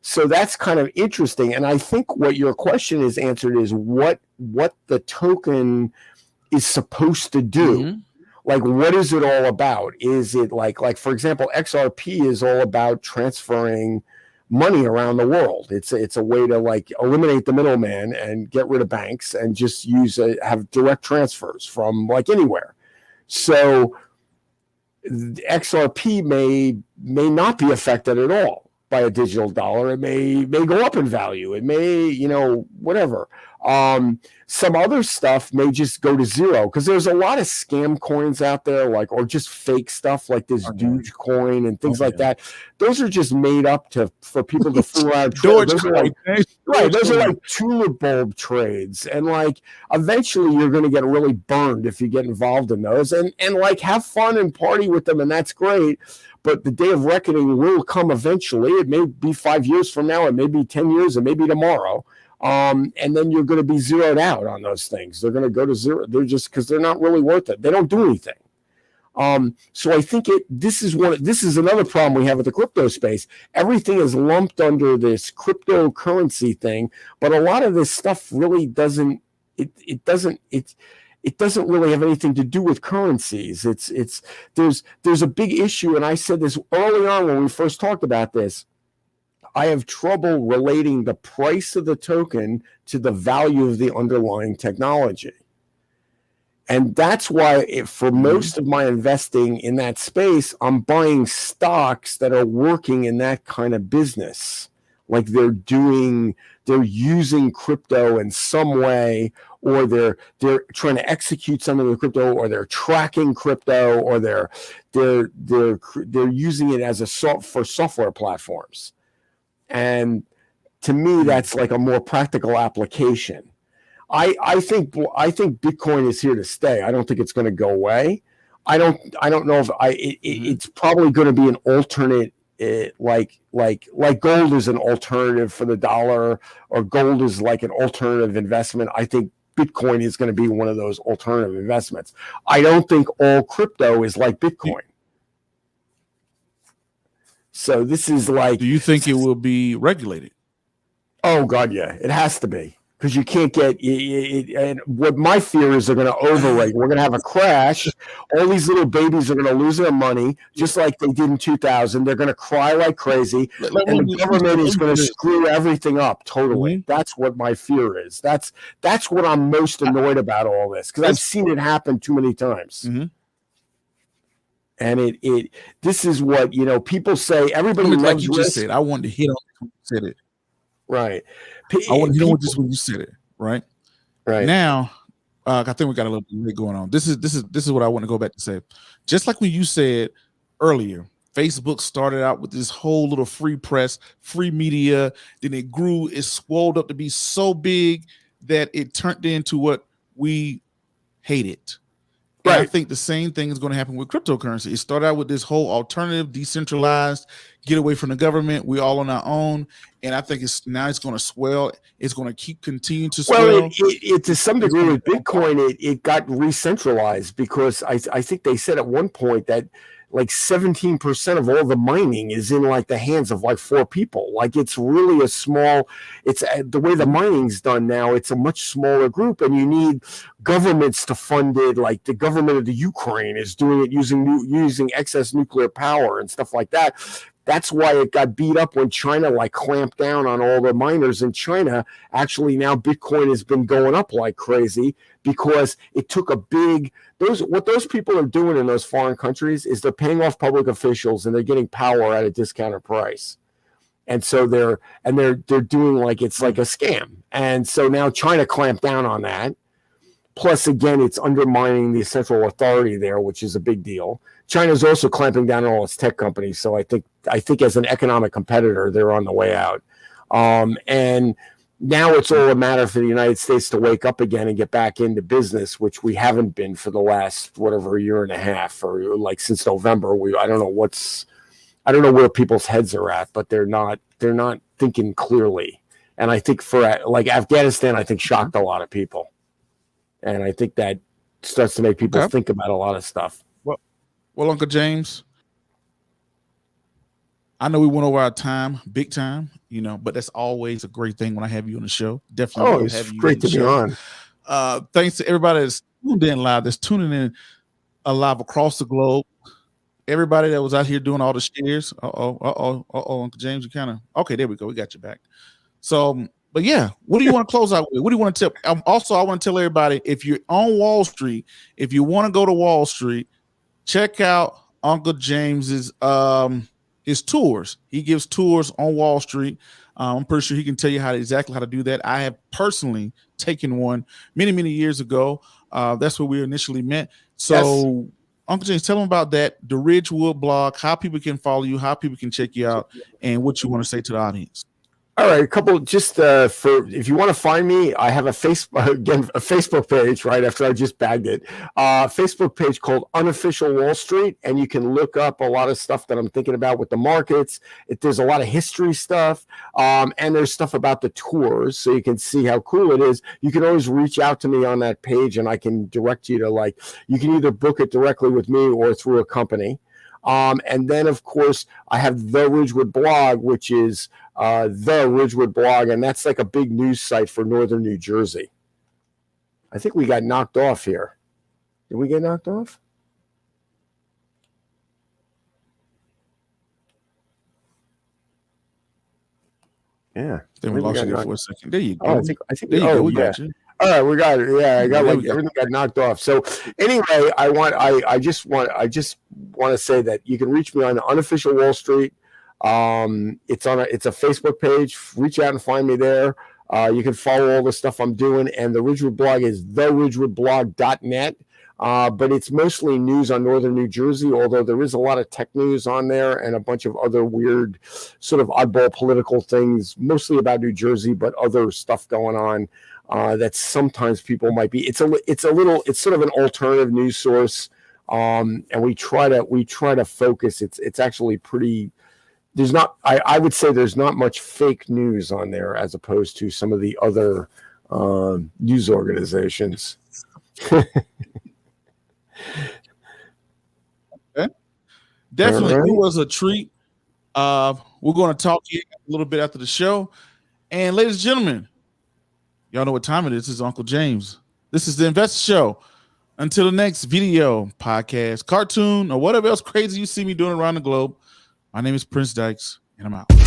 Speaker 2: So that's kind of interesting. And I think what your question is answered is what the token is supposed to do. Mm-hmm. Like, what is it all about? Is it like for example, XRP is all about transferring money around the world. It's a way to like eliminate the middleman and get rid of banks and just have direct transfers from like anywhere. So XRP may not be affected at all by a digital dollar. It may go up in value. It may, whatever. Some other stuff may just go to zero because there's a lot of scam coins out there, or just fake stuff like this Doge coin and things like that. Those are just made up for people to fool around. Those are like tulip bulb trades, and like eventually you're going to get really burned if you get involved in those, and like have fun and party with them, and that's great. But the day of reckoning will come eventually. It may be 5 years from now, it may be 10 years, it may be tomorrow. And then you're going to be zeroed out on those things. They're going to go to zero. They're just because they're not really worth it. They don't do anything. So I think this is another problem we have with the crypto space. Everything is lumped under this cryptocurrency thing, but a lot of this stuff really doesn't. It doesn't really have anything to do with currencies. There's a big issue, and I said this early on when we first talked about this. I have trouble relating the price of the token to the value of the underlying technology. And that's why for most of my investing in that space, I'm buying stocks that are working in that kind of business. Like they're using crypto in some way, or they're trying to execute something with crypto, or they're tracking crypto, or they're using it for software platforms. And to me, that's like a more practical application. I think Bitcoin is here to stay. I don't think it's going to go away. I don't know if it's probably going to be an alternate, like gold is an alternative for the dollar, or gold is like an alternative investment. I think Bitcoin is going to be one of those alternative investments. I don't think all crypto is like Bitcoin. So this is like.
Speaker 1: Do you think it will be regulated?
Speaker 2: Oh God, yeah, it has to be, because you can't get it. And what my fear is, they're going to overrate. We're going to have a crash. All these little babies are going to lose their money, just like they did in 2000. They're going to cry like crazy, and the government is going to screw everything up totally. Mm-hmm. That's what my fear is. That's what I'm most annoyed about all this, because I've seen it happen too many times. Mm-hmm. And this is what people say. Everybody loves
Speaker 1: like you just said. I wanted to hit on when you said it.
Speaker 2: Right.
Speaker 1: I want to hit on this when you said it. Right. Now, I think we got a little bit going on. This is what I want to go back to say. Just like when you said earlier, Facebook started out with this whole little free press, free media. Then it grew. It swelled up to be so big that it turned into what we hated. And I
Speaker 2: Right.
Speaker 1: think the same thing is going to happen with cryptocurrency. It started out with this whole alternative, decentralized, get away from the government. We all on our own. And I think it's going to swell. It's going to continue to swell.
Speaker 2: Well, it to some degree with Bitcoin, it got re-centralized because I think they said at one point that like 17% of all the mining is in like the hands of like 4 people. Like it's really a small, it's the way the mining's done now, it's a much smaller group and you need governments to fund it. Like the government of the Ukraine is doing it using excess nuclear power and stuff like that. That's why it got beat up when China like clamped down on all the miners in China. Actually, now Bitcoin has been going up like crazy because it took a big what those people are doing in those foreign countries is they're paying off public officials and they're getting power at a discounted price. And so they're doing like it's like a scam. And so now China clamped down on that. Plus, again, it's undermining the central authority there, which is a big deal. China's also clamping down on all its tech companies. So I think as an economic competitor, they're on the way out. And now it's all a matter for the United States to wake up again and get back into business, which we haven't been for the last, whatever, year and a half or like since November. I don't know where people's heads are at, but they're not thinking clearly. And I think for like Afghanistan, I think shocked a lot of people. And I think that starts to make people think about a lot of stuff.
Speaker 1: Well, Uncle James, I know we went over our time, big time, but that's always a great thing when I have you on the show. Definitely.
Speaker 2: It's great to be on.
Speaker 1: Thanks to everybody that's tuned in live, that's tuning in live across the globe. Everybody that was out here doing all the shares. Uncle James, okay, there we go. We got you back. So, but yeah, what do you want to close out with? What do you want to tell? Also, I want to tell everybody, if you're on Wall Street, if you want to go to Wall Street, check out Uncle James's his tours. He gives tours on Wall Street. I'm pretty sure he can tell you exactly how to do that. I have personally taken one many, many years ago. That's where we initially met. So, yes. Uncle James, tell them about that, the Ridgewood blog, how people can follow you, how people can check you out, and what you want to say to the audience.
Speaker 2: All right, a couple just for if you want to find me, I have a Facebook page right after I just bagged it. Facebook page called Unofficial Wall Street, and you can look up a lot of stuff that I'm thinking about with the markets. There's a lot of history stuff, and there's stuff about the tours, so you can see how cool it is. You can always reach out to me on that page, and I can direct you to you can either book it directly with me or through a company. And then, of course, I have the Ridgewood blog, which is the Ridgewood blog, and that's like a big news site for northern New Jersey. I think we got knocked off here. Did we get knocked off? Yeah.
Speaker 1: Then we lost you for a second. There you go.
Speaker 2: Oh, I think
Speaker 1: there you go. We got you.
Speaker 2: All right, we got it. Yeah, I got everything got knocked off. So anyway, I just want to say that you can reach me on the Unofficial Wall Street. It's a Facebook page. Reach out and find me there. You can follow all the stuff I'm doing, and the Ridgewood blog is theridgewoodblog.net. But it's mostly news on northern New Jersey, although there is a lot of tech news on there and a bunch of other weird sort of oddball political things, mostly about New Jersey, but other stuff going on that sometimes people might be. It's sort of an alternative news source, and we try to focus. It's actually pretty. I would say there's not much fake news on there as opposed to some of the other news organizations.
Speaker 1: Okay. Definitely, right. It was a treat. We're going to talk to you a little bit after the show. And ladies and gentlemen, y'all know what time it is. This is Uncle James. This is the Investor Show. Until the next video, podcast, cartoon, or whatever else crazy you see me doing around the globe, my name is Prince Dykes, and I'm out.